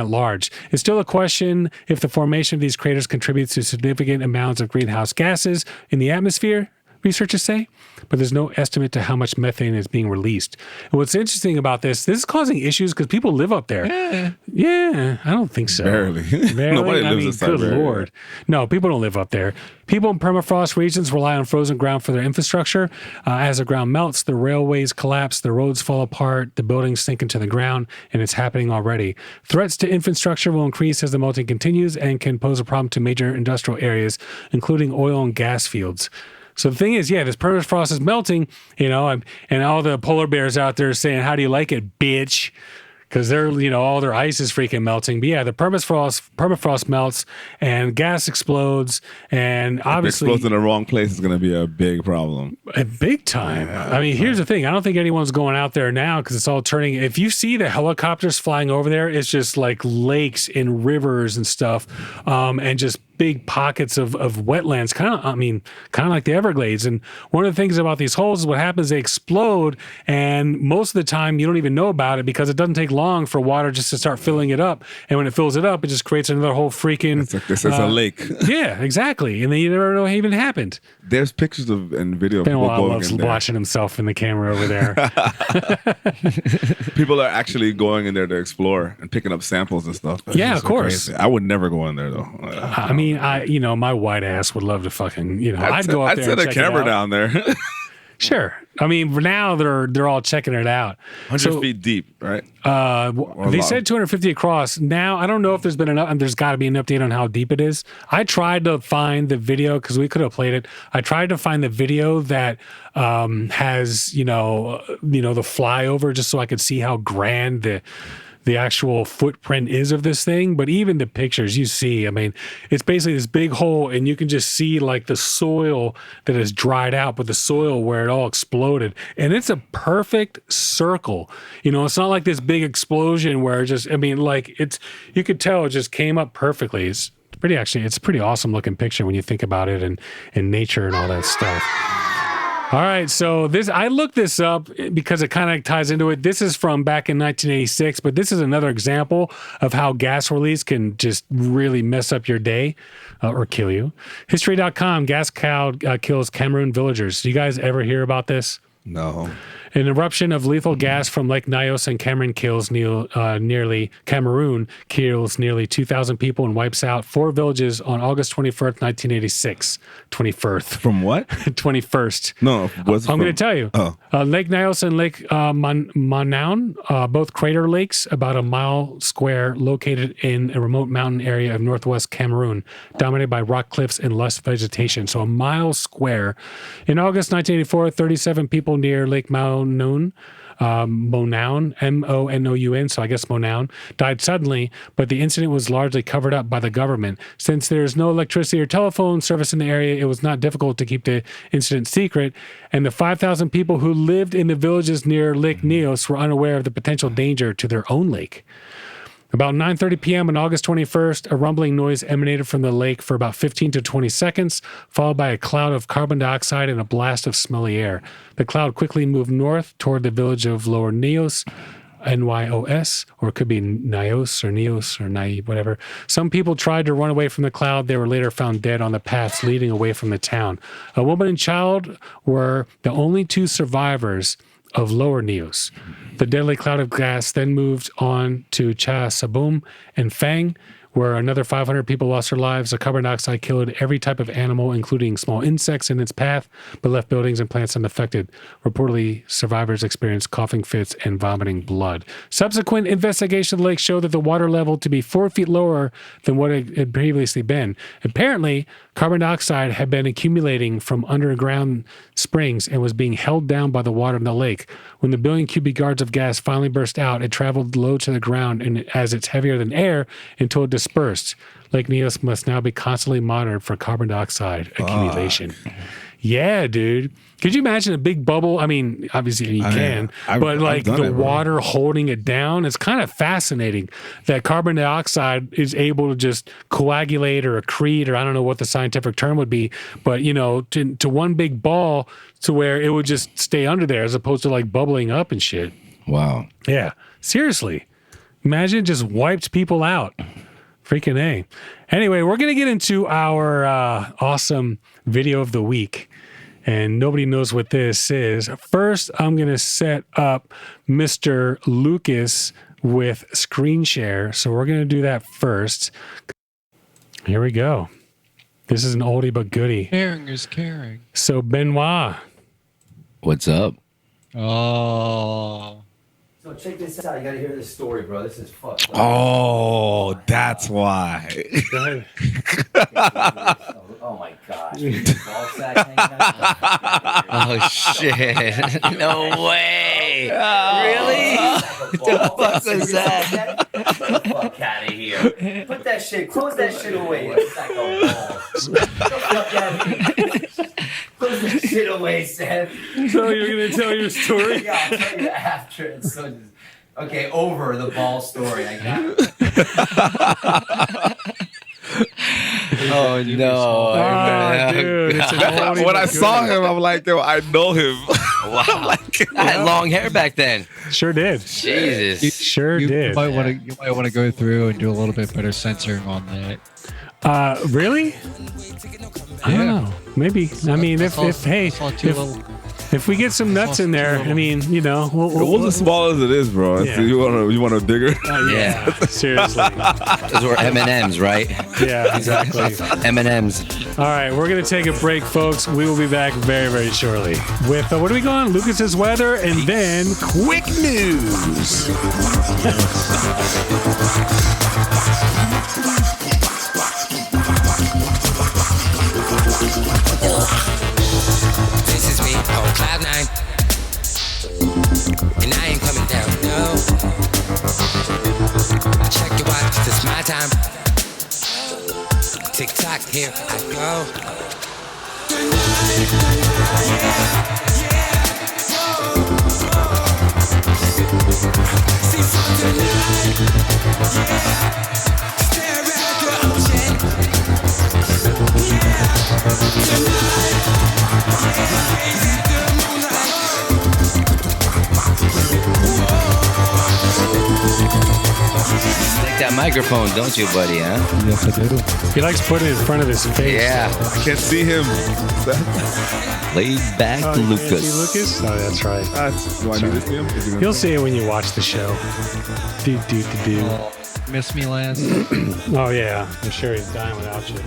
large. It's still a question if the formation of these craters contributes to significant amounts of greenhouse gases in the atmosphere. researchers say, but there's no estimate to how much methane is being released. And what's interesting about this is causing issues because people live up there. Yeah, I don't think so. Barely. Nobody lives in Siberia. Good Lord. No, people don't live up there. People in permafrost regions rely on frozen ground for their infrastructure. As the ground melts, the railways collapse, the roads fall apart, the buildings sink into the ground, and it's happening already. Threats to infrastructure will increase as the melting continues and can pose a problem to major industrial areas, including oil and gas fields. So the thing is, this permafrost is melting, and all the polar bears out there saying, "How do you like it, bitch?" Because they're, all their ice is freaking melting. But yeah, the permafrost melts and gas explodes, and obviously, if it explodes in the wrong place is going to be a big problem. A big time. Yeah, I mean, here's the thing: I don't think anyone's going out there now because it's all turning. If you see the helicopters flying over there, it's just like lakes and rivers and stuff, and just big pockets of wetlands, kind of like the Everglades. And one of the things about these holes is what happens, they explode, and most of the time you don't even know about it because it doesn't take long for water just to start filling it up. And when it fills it up, it just creates another whole freaking... It's like this is a lake. Yeah, exactly. And then you never know it even happened. There's pictures and video of people going in there. Watching himself in the camera over there. People are actually going in there to explore and picking up samples and stuff. That's of course. Crazy. I would never go in there, though. I mean, my white ass would love to fucking, I'd go up there. I'd set a camera down there. Sure. I mean, now they're all checking it out. 100 feet deep, right? They said 250 across. Now, I don't know if there's been enough, and there's got to be an update on how deep it is. I tried to find the video because we could have played it. I tried to find the video that has, the flyover just so I could see how grand the actual footprint is of this thing. But even the pictures you see, I mean, it's basically this big hole and you can just see like the soil that is dried out, but the soil where it all exploded. And it's a perfect circle. It's not like this big explosion where you could tell it just came up perfectly. It's pretty awesome looking picture when you think about it and nature and all that stuff. All right, so I looked this up because it kind of ties into it. This is from back in 1986, but this is another example of how gas release can just really mess up your day or kill you. History.com, gas cloud kills Cameroon villagers. Do you guys ever hear about this? No. An eruption of lethal gas from Lake Nyos in Cameroon kills nearly 2,000 people and wipes out 4 villages on August 21st, 1986. 21st. From what? 21st. No, I'm going to tell you. Oh. Lake Nyos and Lake Manaun, both crater lakes, about a mile square, located in a remote mountain area of northwest Cameroon, dominated by rock cliffs and lush vegetation. So a mile square. In August 1984, 37 people near Lake Manaun, Monoun, so I guess Monoun, died suddenly, but the incident was largely covered up by the government. Since there's no electricity or telephone service in the area, it was not difficult to keep the incident secret, and the 5,000 people who lived in the villages near Lake Nyos were unaware of the potential danger to their own lake. About 9:30 p.m. on August 21st, a rumbling noise emanated from the lake for about 15 to 20 seconds, followed by a cloud of carbon dioxide and a blast of smelly air. The cloud quickly moved north toward the village of Lower Nyos, Nyos, or it could be Nyos or Neos or Nai, whatever. Some people tried to run away from the cloud. They were later found dead on the paths leading away from the town. A woman and child were the only 2 survivors of Lower Nyos. The deadly cloud of gas then moved on to Cha Saboum and Fang, where another 500 people lost their lives. The carbon dioxide killed every type of animal, including small insects in its path, but left buildings and plants unaffected. Reportedly, survivors experienced coughing fits and vomiting blood. Subsequent investigation of the lake showed that the water level to be 4 feet lower than what it had previously been. Apparently, carbon dioxide had been accumulating from underground springs and was being held down by the water in the lake. When the billion cubic yards of gas finally burst out, it traveled low to the ground, and as it's heavier than air, until it dispersed. Lake Nyos must now be constantly monitored for carbon dioxide accumulation. Yeah, dude. Could you imagine a big bubble? I mean, obviously you can, but like the water holding it down, it's kind of fascinating that carbon dioxide is able to just coagulate or accrete, or I don't know what the scientific term would be, but to one big ball to where it would just stay under there as opposed to like bubbling up and shit. Wow. Yeah. Seriously. Imagine it just wiped people out. Freaking A. Anyway, we're going to get into our awesome video of the week. and nobody knows what this is. First, I'm going to set up Mr. Lucas with screen share. So we're going to do that first. Here we go. This is an oldie but goodie. Caring is caring. So Benoit. What's up? Oh. So check this out. You gotta hear this story, bro. This is fucked. Oh, that's why. Go ahead. Oh my gosh. Ball sack hanging out. Oh shit! No way! Really? What the fuck was that? Get the fuck out of here. Put that shit, close that shit away. It's like a ball. Get the fuck out of here. Close that shit away, Seth. So you're going to tell your story? Yeah, I'll tell you after. It's so just... Okay, over the ball story. I got it. Oh no! Oh, dude, it's an oldie When but I saw goodie. him, I'm like, yo, I know him. Wow! I had long hair back then. Sure did. Jesus. Sure You did. might want to go through and do a little bit better censoring on that. Really? I don't know. Maybe. I mean, if we get some nuts in there, I mean, you know, What's as small as it is, bro? Yeah. So you want a bigger? Yeah. Seriously. Those were M&Ms, right? Yeah, exactly. M&Ms. All right, we're going to take a break, folks. We will be back very, very shortly with, what are we going? Lucas's weather and then quick news. This is me on cloud 9, and I ain't coming down, no. Check your watch, this is my time. Tick tock, here I go. See from tonight, stare at the ocean. Like that microphone, don't you, buddy? Huh? Yes, I do. He likes putting it in front of his face. Yeah. I can't see him. Laid back Oh, you can't see Lucas. Lucas? Oh, that's right. Do I need to see him? Is he gonna- You'll see it when you watch the show. Do. Miss me last. Oh, yeah. I'm sure he's dying without you.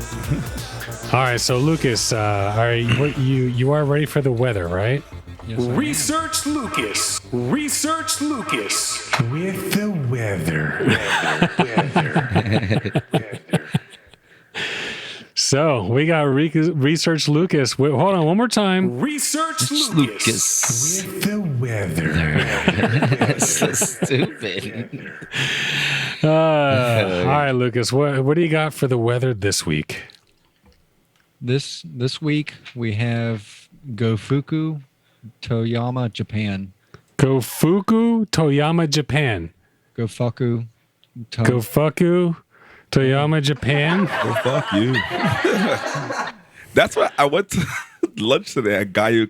All right, so Lucas, you are ready for the weather, right? Yes, I am. Research Lucas with the weather. So we got Research Lucas. Wait, hold on one more time. Research Lucas. with the weather. So stupid. All right, Lucas, what do you got for the weather this week? This week we have Gofuku, Toyama, Japan. Gofuku, Toyama, Japan. Gofuku, Gofuku, Toyama, Japan. Oh, fuck you. That's what I went to lunch today at Gaku.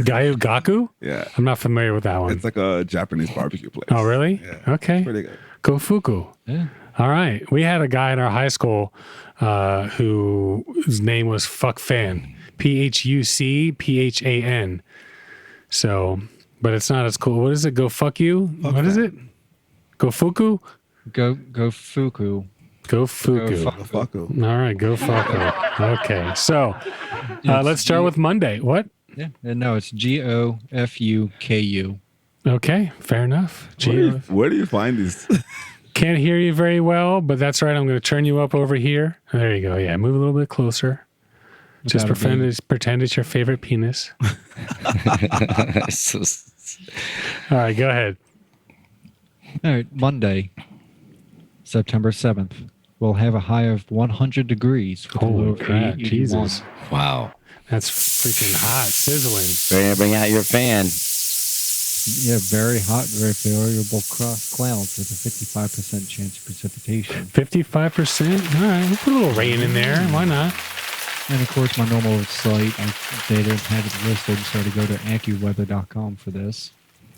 Gaku? Yeah. I'm not familiar with that one. It's like a Japanese barbecue place. Oh, really? Yeah. Okay. Pretty good. Gofuku. Yeah. All right. We had a guy in our high school whose name was Fuck Fan. PhucPhan. So, but it's not as cool. What is it? Go fuck you? What is it? Go fuku? Gofuku. Go fuku. Go fuck. Fuck. All right, go fuku. Okay, so let's start with Monday. What? Yeah. No, it's Gofuku. Okay, fair enough. Where do you find these? Can't hear you very well, but that's right. I'm going to turn you up over here. There you go. Yeah, move a little bit closer. Just pretend it's your favorite penis. All right, go ahead. All right, Monday, September 7th. We'll have a high of 100 degrees. With a low Holy of crap, 81. Jesus. Wow. That's freaking hot, sizzling. Bring out your fan. Yeah, very hot, very variable clouds with a 55% chance of precipitation. 55%? All right, we'll put a little rain in there. Why not? And of course, my normal site, they didn't have it listed, so I had to go to AccuWeather.com for this.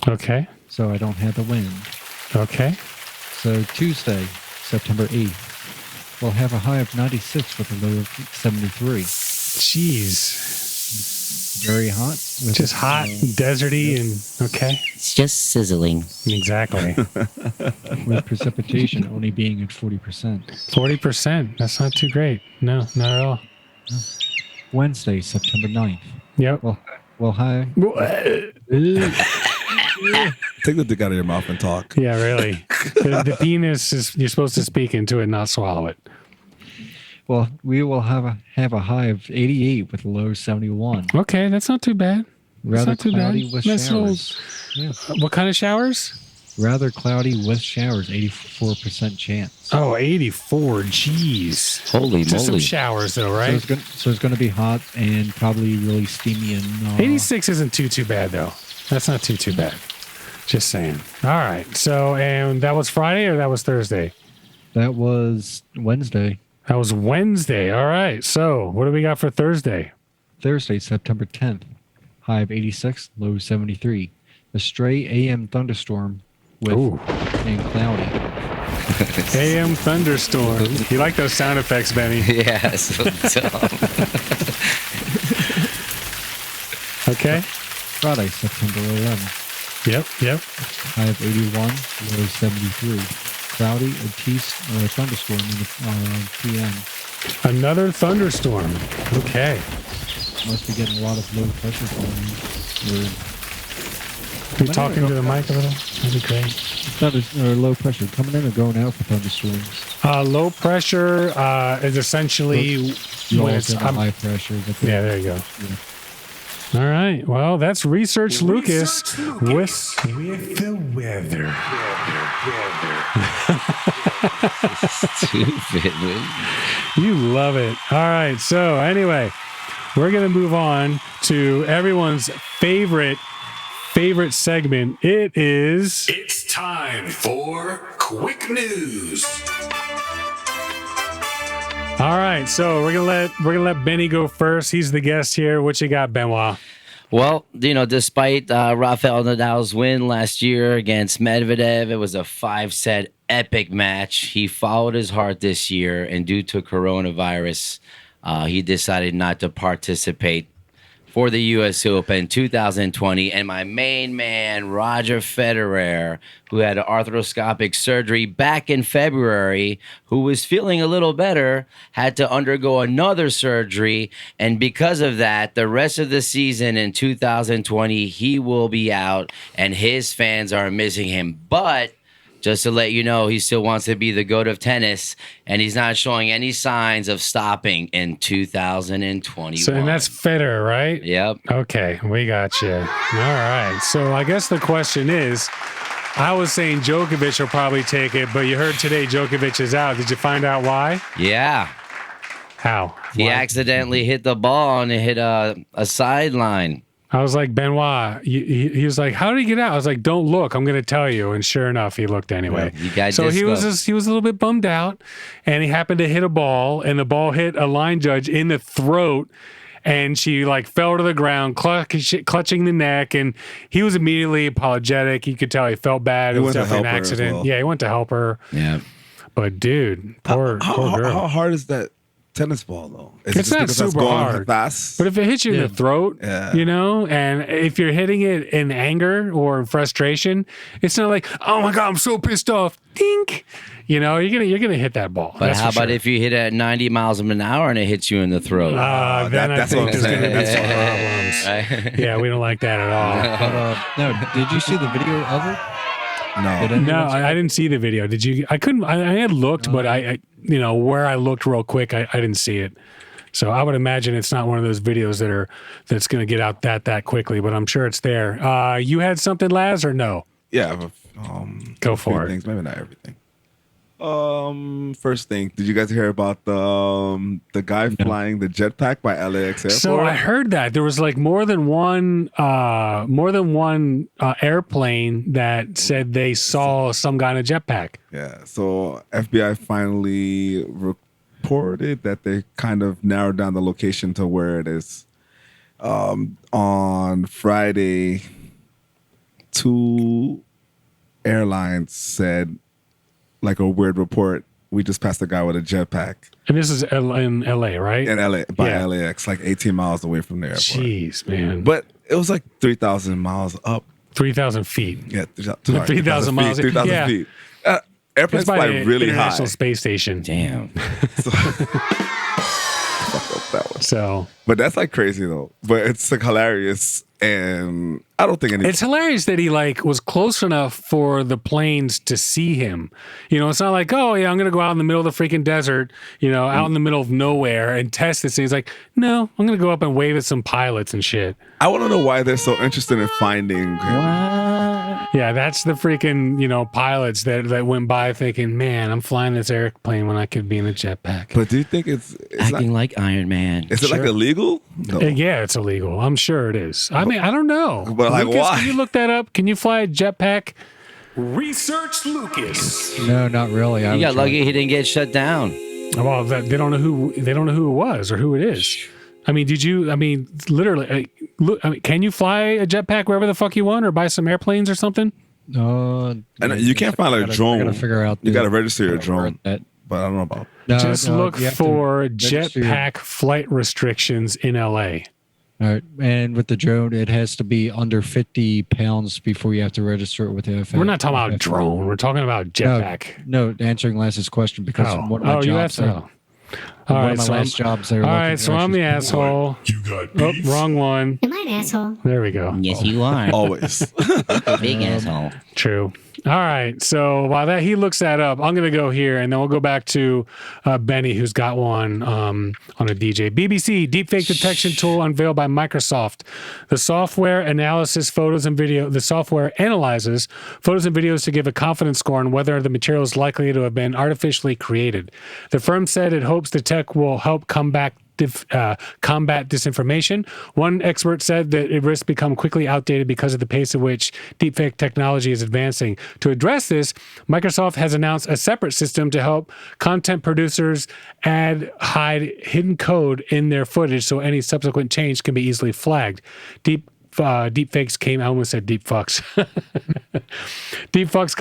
Okay. So I don't have the wind. Okay. So Tuesday, September 8th, we'll have a high of 96 with a low of 73. Jeez. very hot. With, Just hot, deserty, and okay. It's just sizzling. Exactly. with precipitation only being at 40%. 40%. That's not too great. No, not at all. Wednesday, September 9th. Yep. Well, hi. Take the dick out of your mouth and talk. Yeah, really. The penis is, you're supposed to speak into it, not swallow it. Well, we will have a high of 88 with a low 71. Okay, that's not too bad. That's Rather not too cloudy bad. with Nice showers. Yeah. What kind of showers? Rather cloudy with showers, 84% chance. Oh, 84. Jeez. Holy Just some moly. showers, though, So right? it's going to be hot and probably really steamy and 86 isn't too bad, though. That's not too bad. Just saying. All right. So, and that was Friday or that was Thursday? That was Wednesday. That was Wednesday. All right. So, what do we got for Thursday? Thursday, September 10th. High of 86, low 73. A stray AM thunderstorm with Ooh. and cloudy. AM thunderstorm. You like those sound effects, Benny? Yeah, so dumb. Okay. Friday, September 11th. Yep. High of 81, low 73. Cloudy, a thunderstorm in the PM. Another thunderstorm. Okay. Must be getting a lot of low pressure falling. Be talking to the mic a little. That'd be great. Low pressure coming in or going out for thunderstorms. Low pressure is essentially You when all it's get a high pressure. But yeah. There you go. All right. Well, that's Research Lucas with the weather. Stupid, man. You love it. All right. So anyway, we're gonna move on to everyone's favorite segment. It's time for Quick News. All right, so we're gonna let Benny go first. He's the guest here. What you got, Benoit? Well, despite Rafael Nadal's win last year against Medvedev, it was a 5-set epic match. He followed his heart this year, and due to coronavirus, he decided not to participate for the U.S. Open 2020. And my main man, Roger Federer, who had arthroscopic surgery back in February, who was feeling a little better, had to undergo another surgery. And because of that, the rest of the season in 2020, he will be out, and his fans are missing him. But just to let you know, he still wants to be the GOAT of tennis, and he's not showing any signs of stopping in 2021. So, and that's Federer, right? Yep. Okay, we got you. All right. So I guess the question is, I was saying Djokovic will probably take it, but you heard today Djokovic is out. Did you find out why? Yeah. How? He Why? accidentally hit the ball and it hit a sideline. I was like, Benoit, he was like, how did he get out? I was like, don't look. I'm going to tell you. And sure enough, he looked anyway. You got so he disco. was a little bit bummed out, and he happened to hit a ball, and the ball hit a line judge in the throat, and she like fell to the ground, clutching the neck, and he was immediately apologetic. You could tell he felt bad. It was definitely an accident. Well. Yeah, he went to help her. Yeah. But dude, poor girl. How hard is that tennis ball though? Is It's not super hard. Fast? But if it hits you in the throat, Yeah. and if you're hitting it in anger or in frustration, it's not like, oh my God, I'm so pissed off. Dink. You're gonna hit that ball. But That's how for about sure. if you hit it at 90 miles an hour and it hits you in the throat? Then I that's think what I'm there's gonna be some saying. problems. Yeah, we don't like that at all. But no, did you see the video of it? No. No, I didn't see the video. Did you? I couldn't. I had looked, but I where I looked real quick, I didn't see it. So I would imagine it's not one of those videos that's going to get out that quickly. But I'm sure it's there. You had something, Laz, or no? Yeah. Go a few for it. Things, maybe not everything. First thing, did you guys hear about the guy flying the jetpack by LAX airport? So I heard that there was like more than one airplane that said they saw some guy in a jetpack. Yeah. So FBI finally reported that they kind of narrowed down the location to where it is. On Friday, 2 airlines said, like a weird report, we just passed a guy with a jetpack And this is in LA, right? in LA by Yeah. LAX, like 18 miles away from the airport. Jeez, man. But it was like 3,000 miles up. 3,000 feet. Yeah, 3,000 miles. 3,000 Yeah. feet. Airplanes It's by fly the really International high. Space Station. Damn. Fuck up that one. So But that's like crazy though. But it's like hilarious, and I don't think any. it's hilarious that he like was close enough for the planes to see him. You know, it's not like, oh yeah, I'm gonna go out in the middle of the freaking desert, you know, out in the middle of nowhere and test this. And he's like, no, I'm gonna go up and wave at some pilots and shit. I want to know why they're so interested in finding him. Yeah, that's the freaking, you know, pilots that went by thinking, man, I'm flying this airplane when I could be in a jetpack. But do you think it's Acting not, like Iron Man. is it like illegal? No. Yeah, it's illegal. I'm sure it is. I mean, I don't know. But, like, Lucas, why? Can you look that up? Can you fly a jetpack? Research Lucas. No, not really. You got lucky he didn't get shut down. Well, they don't know who it was or who it is. I mean, literally, can you fly a jetpack wherever the fuck you want, or buy some airplanes or something? And you can't find like a drone. I gotta figure out. You got to register your drone. That. But I don't know about. Just look you have to for register your- jetpack flight restrictions in LA. All right, and with the drone, it has to be under 50 pounds before you have to register it with the FAA. We're not talking about drone. We're talking about jetpack. No, answering Lance's question because one of my jobs. All One right, of my so last jobs there. all right, so I'm the asshole. You got Oh, beef? wrong one. Am I an asshole? There we go. Yes, you are. Always. Big asshole. True. All right. So while he looks that up, I'm going to go here, and then we'll go back to Benny, who's got one on a DJ. BBC deepfake detection tool unveiled by Microsoft. The software analyzes photos and video. The software analyzes photos and videos to give a confidence score on whether the material is likely to have been artificially created. The firm said it hopes the tech will help combat disinformation. One expert said that it risks become quickly outdated because of the pace at which deepfake technology is advancing. To address this, Microsoft has announced a separate system to help content producers hide hidden code in their footage so any subsequent change can be easily flagged. Deepfakes came. I almost said deep fucks. Deepfakes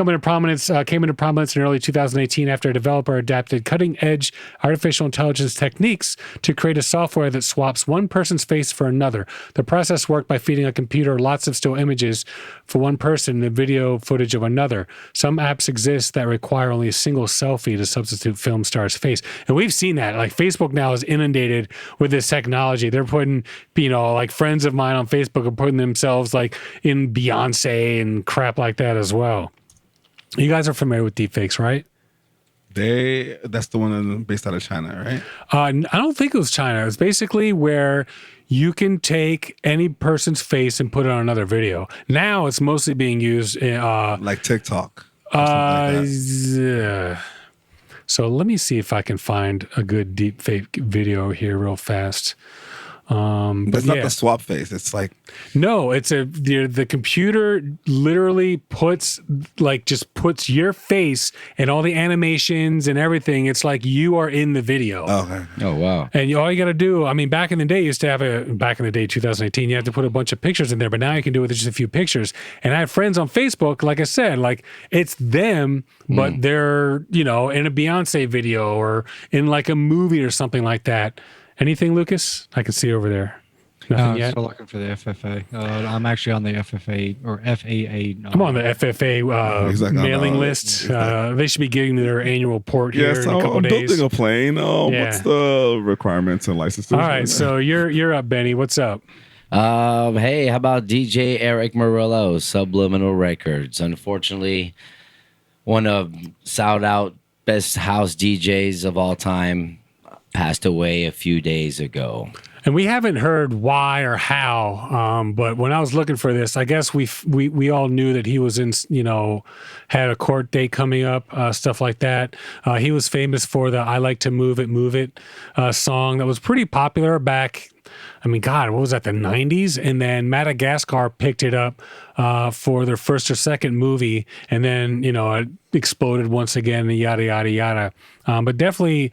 came into prominence in early 2018 after a developer adapted cutting-edge artificial intelligence techniques to create a software that swaps one person's face for another. The process worked by feeding a computer lots of still images for one person and video footage of another. Some apps exist that require only a single selfie to substitute film star's face, and we've seen that. Like Facebook now is inundated with this technology. They're putting, like friends of mine on Facebook are putting themselves like in Beyonce and crap like that as well. You guys are familiar with deepfakes, right? That's the one based out of China, right? I don't think it was China. It was basically where you can take any person's face and put it on another video. Now it's mostly being used Like TikTok. Or something like that. So let me see if I can find a good deepfake video here real fast. But it's not the swap face. It's like no, it's the computer literally puts your face and all the animations and everything. It's like you are in the video. okay. Oh, wow. And all you got to do, I mean, back in the day, you used to have 2018, you had to put a bunch of pictures in there, but now you can do it with just a few pictures. And I have friends on Facebook, like I said, like it's them, but they're, in a Beyonce video or in like a movie or something like that. Anything, Lucas? I can see over there. Nothing I'm yet? still looking for the FFA. I'm actually on the FFA or FAA. I'm on the FFA He's like, mailing list. They should be getting their annual report here Yes, in a couple I'm days. building a plane. Yeah. What's the requirements and licenses? All right, so you're up, Benny. What's up? Hey, how about DJ Eric Morillo, Subliminal Records? Unfortunately, one of sold out best house DJs of all time passed away a few days ago. And we haven't heard why or how, but when I was looking for this, I guess we all knew that he was in, had a court date coming up, stuff like that. He was famous for the "I Like to Move It" song that was pretty popular back. I mean, God, what was that, the 90s? And then Madagascar picked it up for their first or second movie. And then, it exploded once again and yada, yada, yada. But definitely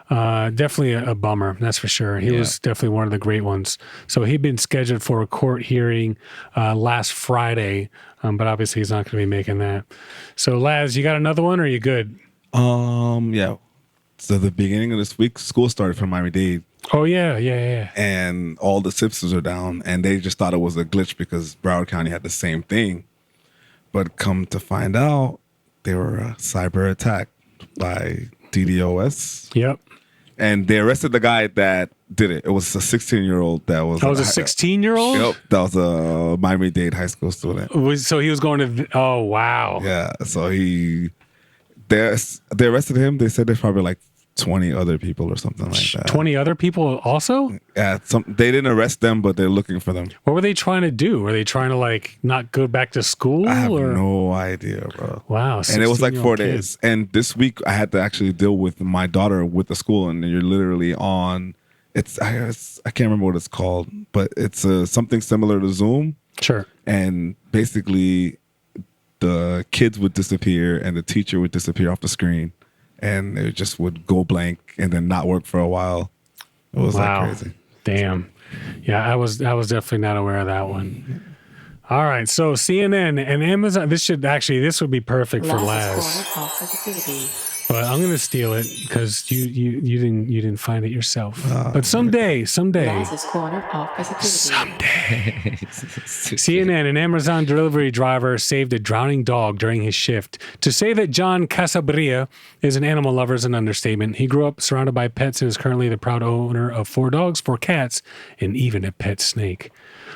a bummer, that's for sure. He was definitely one of the great ones. So he'd been scheduled for a court hearing last Friday, but obviously he's not going to be making that. So, Laz, you got another one or are you good? Yeah. so the beginning of this week, school started for Miami-Dade. Oh yeah. And all the systems are down, and they just thought it was a glitch because Broward County had the same thing. But come to find out, they were cyber attacked by DDoS. Yep. And they arrested the guy that did it. It was a 16-year-old that was. That was a 16-year-old? Yep. That was a Miami-Dade high school student. So he was going to. Oh wow. Yeah. So they arrested him. They said there's probably like 20 other people or something like that. 20 other people also? Yeah. They didn't arrest them, but they're looking for them. What were they trying to do? Were they trying to like not go back to school? I have no idea, bro. Wow. And it was like 4 kid. days. And this week I had to actually deal with my daughter with the school, and you're literally on. I can't remember what it's called, but it's something similar to Zoom. Sure. And basically, the kids would disappear, and the teacher would disappear off the screen, and it just would go blank and then not work for a while. It was like crazy. Damn. Yeah, I was definitely not aware of that one. All right, so CNN and Amazon. This would be perfect for Laz. But I'm gonna steal it because you didn't find it yourself. But someday. Laz's corner of positivity. CNN, an Amazon delivery driver, saved a drowning dog during his shift. To say that John Casabria is an animal lover is an understatement. He grew up surrounded by pets and is currently the proud owner of 4 dogs, 4 cats, and even a pet snake.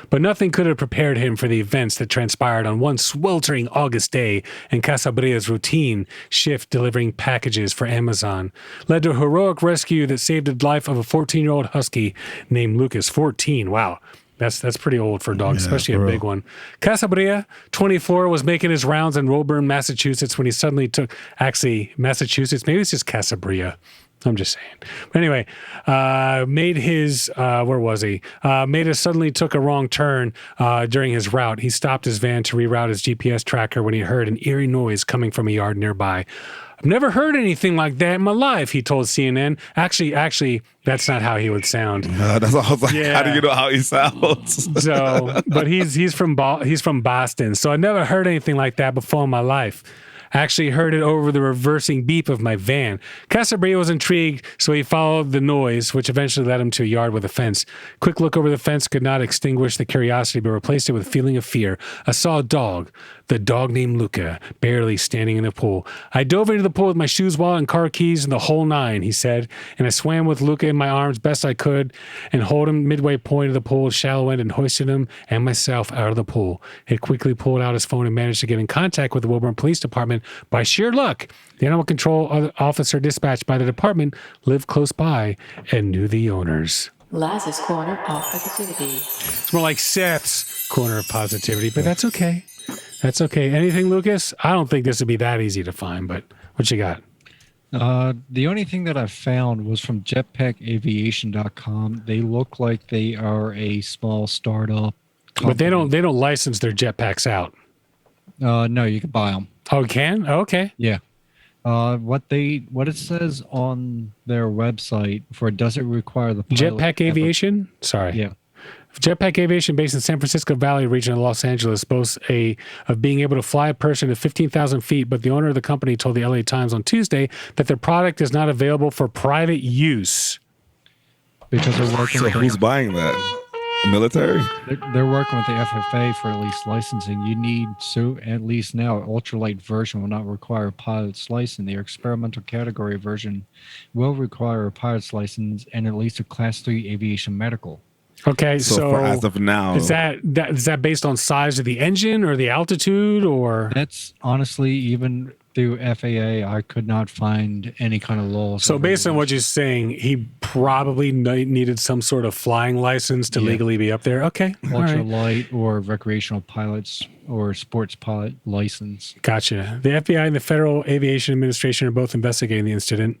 But nothing could have prepared him for the events that transpired on one sweltering August day, and Casabria's routine shift delivering packages for Amazon led to a heroic rescue that saved the life of a 14-year-old husky named Lucas. 14, wow. That's pretty old for a dog, especially a big one. Casabria, 24, was making his rounds in Woburn, Massachusetts when he suddenly took, Massachusetts, maybe it's just Casabria. I'm just saying. But anyway, suddenly took a wrong turn during his route. He stopped his van to reroute his GPS tracker when he heard an eerie noise coming from a yard nearby. I've never heard anything like that in my life, he told CNN. Actually, that's not how he would sound. That's what I was like, how do you know how he sounds? But he's from Boston, so I never heard anything like that before in my life. I actually heard it over the reversing beep of my van. Casabria was intrigued, so he followed the noise, which eventually led him to a yard with a fence. Quick look over the fence could not extinguish the curiosity, but replaced it with a feeling of fear. I saw a dog, the dog named Luca, barely standing in the pool. I dove into the pool with my shoes, wallet, and car keys and the whole 9, he said, and I swam with Luca in my arms best I could and hold him midway point of the pool, shallow end, and hoisted him and myself out of the pool. He quickly pulled out his phone and managed to get in contact with the Woburn Police Department. By sheer luck, the animal control officer dispatched by the department lived close by and knew the owners. Laz's corner of positivity. It's more like Seth's corner of positivity, but that's okay. That's okay. Anything, Lucas? I don't think this would be that easy to find, but what you got? The only thing that I found was from jetpackaviation.com. They look like they are a small startup company. But they don't license their jetpacks out. No, you can buy them. Oh, can? Oh, okay. Yeah. What it says on their website for does it require the pilot Jetpack Aviation? Sorry. Yeah. Jetpack Aviation, based in San Francisco Valley region of Los Angeles, boasts of being able to fly a person to 15,000 feet, but the owner of the company told the LA Times on Tuesday that their product is not available for private use. Because they're working with who's buying that? Military? They're working with the FFA for at least licensing. You need, so at least now, ultralight version will not require a pilot's license. The experimental category version will require a pilot's license and at least a Class 3 aviation medical. Okay, so for as of now, is that based on size of the engine or the altitude, or that's honestly even through FAA, I could not find any kind of laws. So based on what you're saying, he probably needed some sort of flying license to legally be up there. Okay, ultralight or recreational pilots or sports pilot license. Gotcha. The FBI and the Federal Aviation Administration are both investigating the incident.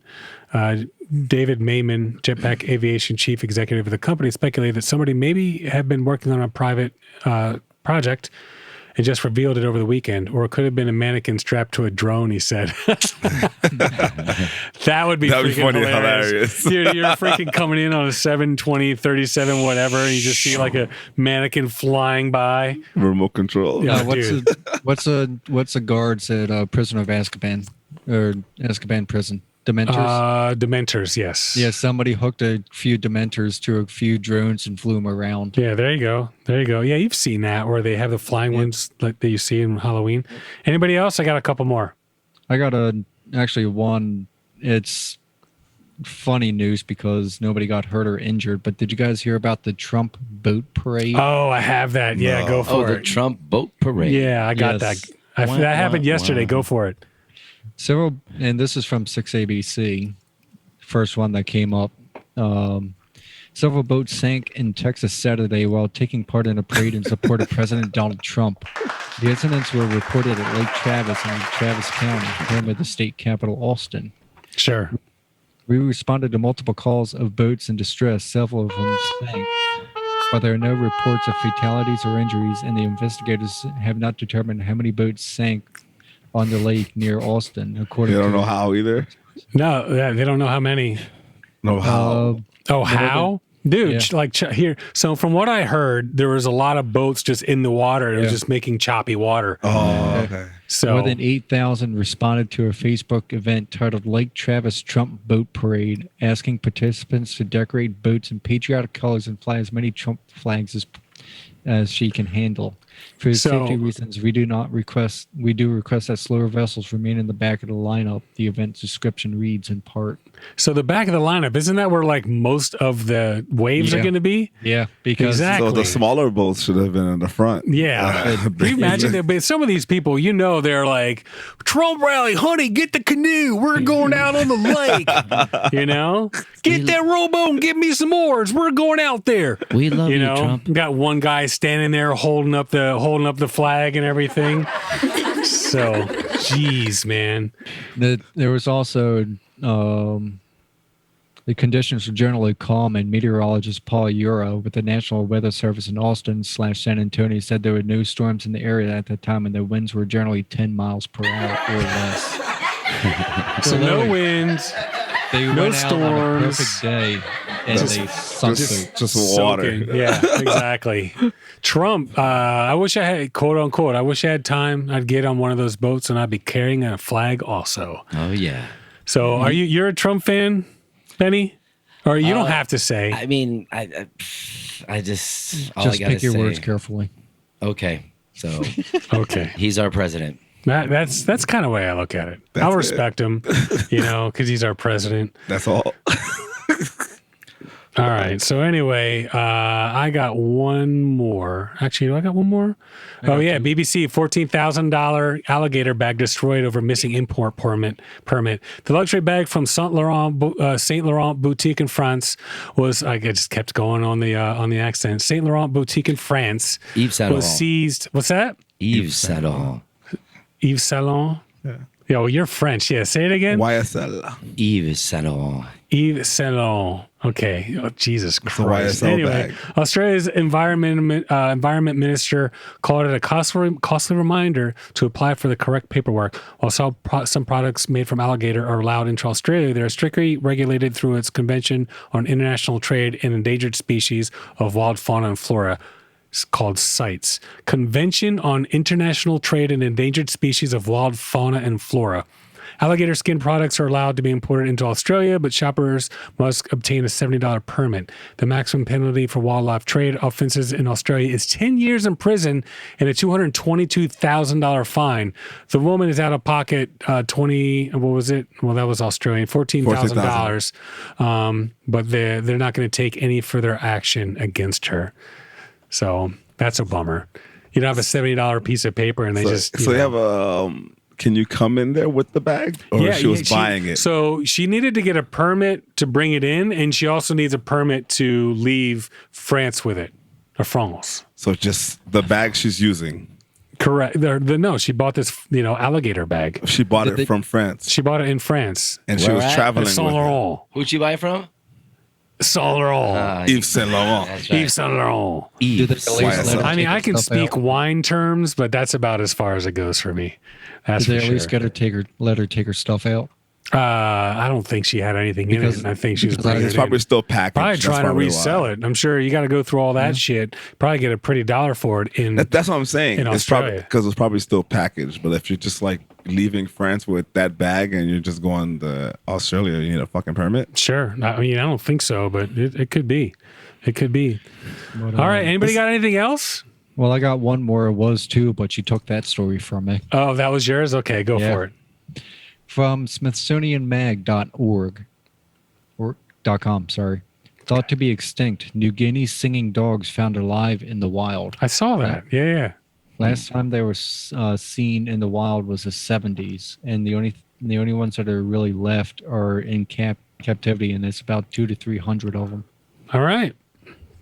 David Mayman, Jetpack Aviation chief executive of the company, speculated that somebody maybe had been working on a private project and just revealed it over the weekend, or it could have been a mannequin strapped to a drone, he said. That would be freaking funny, hilarious. You're freaking coming in on a 720, 37, whatever, and you just see like a mannequin flying by. Remote control. Yeah, what's a guard said, prisoner of Azkaban, or Azkaban prison? Dementors. Dementors, yes. Yeah, somebody hooked a few Dementors to a few drones and flew them around. Yeah, there you go. There you go. Yeah, you've seen that where they have the flying ones like that you see in Halloween. Anybody else? I got a couple more. I got actually one. It's funny news because nobody got hurt or injured. But did you guys hear about the Trump boat parade? Oh, I have that. Yeah, go for the it. Trump boat parade. Yeah, I got that. That happened yesterday. Go for it. Several, and this is from 6ABC, first one that came up. Several boats sank in Texas Saturday while taking part in a parade in support of President Donald Trump. The incidents were reported at Lake Travis in Travis County, home of the state capital, Austin. Sure. We responded to multiple calls of boats in distress. Several of them sank. But there are no reports of fatalities or injuries, and the investigators have not determined how many boats sank on the lake near Austin. According They don't to know how either. No, they don't know how many. No how. How? Dude, here. So from what I heard, there was a lot of boats just in the water. It was just making choppy water. Oh, okay. So more than 8,000 responded to a Facebook event titled Lake Travis Trump Boat Parade, asking participants to decorate boats in patriotic colors and fly as many Trump flags as she can handle. For safety reasons, we do request that slower vessels remain in the back of the lineup. The event description reads in part. So the back of the lineup, isn't that where like most of the waves are going to be? Yeah, because exactly. So the smaller boats should have been in the front. Yeah. Can you imagine that? But some of these people, they're like, Trump rally, honey, get the canoe. We're going out on the lake. Get that rowboat and give me some oars. We're going out there. We love you, Trump. Got one guy standing there holding up the flag and everything. So, geez, man. There was also the conditions were generally calm, and meteorologist Paul Euro with the National Weather Service in Austin/San Antonio said there were no storms in the area at that time, and the winds were generally 10 miles per hour or less. So no winds, no storms. On a perfect day, and they sunk just water. Yeah, exactly. Trump, I wish I had, quote unquote, I wish I had time. I'd get on one of those boats and I'd be carrying a flag also. Oh, yeah. So you're a Trump fan, Benny? Or you don't have to say. I mean, I just pick your words carefully. Okay. So, okay. He's our president. That's kind of the way I look at it. I'll respect him, because he's our president. That's all. All right. So anyway, I got one more. Actually, do I got one more? Oh yeah, BBC $14,000 alligator bag destroyed over missing import permit. The luxury bag from Saint Laurent boutique in France was. I just kept going on the accent. Saint Laurent boutique in France was seized. What's that? Yves Saint Laurent. Yves Saint Laurent. Yeah. Yo, you're French. Yeah, say it again. YSL. Yves Saint Laurent. Yves Saint Laurent. Okay. Oh, Jesus Christ. YSL anyway, bag. Australia's environment minister called it a costly reminder to apply for the correct paperwork. While some products made from alligator are allowed into Australia, they are strictly regulated through its Convention on International Trade in Endangered Species of Wild Fauna and Flora. It's called CITES, Convention on International Trade in Endangered Species of Wild Fauna and Flora. Alligator skin products are allowed to be imported into Australia, but shoppers must obtain a $70 permit. The maximum penalty for wildlife trade offenses in Australia is 10 years in prison and a $222,000 fine. The woman is out of pocket what was it? Well, that was Australian, $14,000. But they're not going to take any further action against her. So that's a bummer. You don't have a $70 piece of paper, and they they have a. Can you come in there with the bag, or she was buying it? So she needed to get a permit to bring it in, and she also needs a permit to leave France with it, or France. So just the bag she's using. Correct. No, she bought this, alligator bag. She bought it from France. She bought it in France, and she was traveling with it. Who'd she buy it from? Saint Laurent. Yves Saint Laurent. Right. Yves Saint Laurent. I mean, I can speak wine terms, but that's about as far as it goes for me. That's Did they for at least sure. let her take her stuff out? I don't think she had anything in it. I think she was bringing It's it probably in. still packaged. Probably That's trying to probably resell why. it. I'm sure you got to go through all that shit. Probably get a pretty dollar for it in. That's what I'm saying. In It's probably Australia. because it's probably still packaged. But if you're just like leaving France with that bag and you're just going to Australia, you need a fucking permit. Sure. I mean, I don't think so, but it could be. It could be. But, All right. Anybody got anything else? Well, I got one more. It was two, but she took that story from me. Oh, that was yours? Okay, go Yeah. for it. From SmithsonianMag.org. .com, sorry. Thought to be extinct. New Guinea's singing dogs found alive in the wild. I saw that. Yeah. Last time they were seen in the wild was the 70s, and the only ones that are really left are in captivity, and it's about 200 to 300 of them. All right.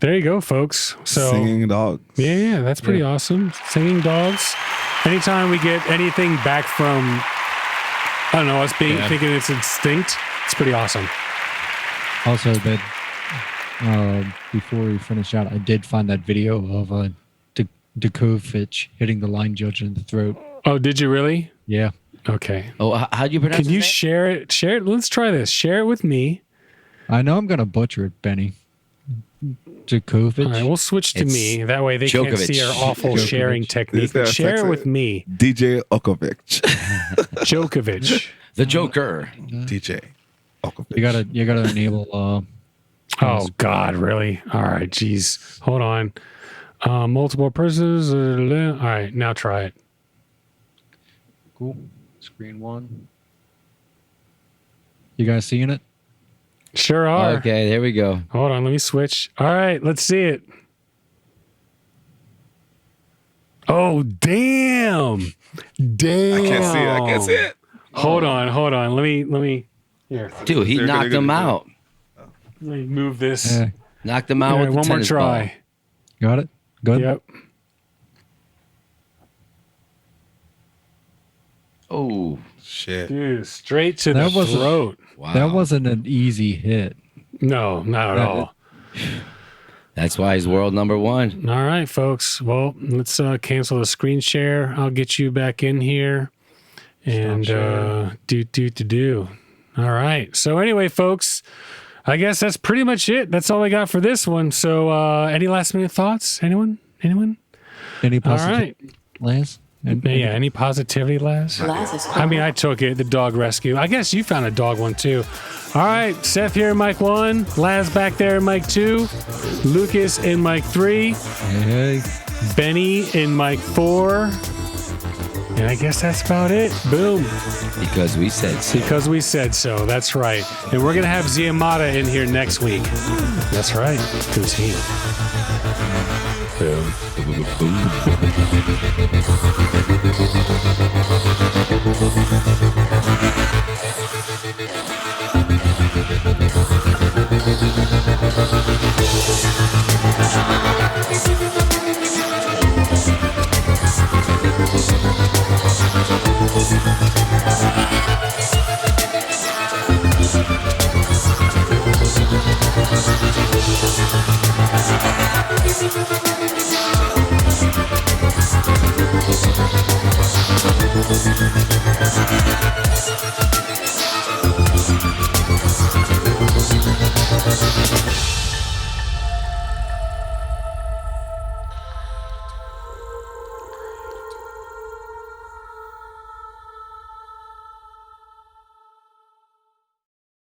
There you go, folks. So Singing dogs. Yeah, that's pretty awesome. Singing dogs. Anytime we get anything back from, I don't know, us thinking it's extinct, it's pretty awesome. Also, that before we finish out, I did find that video of Djokovic hitting the line judge in the throat. Oh, did you really? Yeah. Okay. Oh, how'd you pronounce Can you his name? share it? Share it. Let's try this. Share it with me. I know I'm going to butcher it, Benny. Djokovic. All right, we'll switch to It's me. That way they can't Djokovic. see our awful Djokovic. sharing technique. Is that Share it sexy? with me. DJ Okovic. Djokovic. The Joker. DJ Okovic. You gotta enable Oh, God, really? All right, geez. Hold on. Multiple persons. All right, now try it. cool. Screen one. You guys seeing it? Sure are. Okay, there we go. Hold on, let me switch. All right, let's see it. Oh, damn. Damn. I can't see it. Hold on. Let me here. Dude, he They're gonna knocked get him it. out. Let me move this. Yeah. Knocked him out All right, with the one more tennis try. Got it? Good? Yep. ball. Oh, Shit. Dude, straight to That the wasn't- throat. wow. That wasn't an easy hit. No, not at That- all. That's why he's world number one. All right, folks. Well, let's cancel the screen share. I'll get you back in here. And do. All right. So anyway, folks, I guess that's pretty much it. That's all I got for this one. So any last minute thoughts? Anyone? Any All positive, right. Lance? Yeah, any positivity, Laz? Laz's I mean, Corner. I took it, the dog rescue. I guess you found a dog one too. All right, Seth here in mic 1, Laz back there in mic 2, Lucas in mic 3, Hey. Benny in mic 4. And I guess that's about it. Boom. Because we said so. Because we said so. That's right. And we're going to have Ziamata in here next week. That's right. Who's he? Boom. Boom.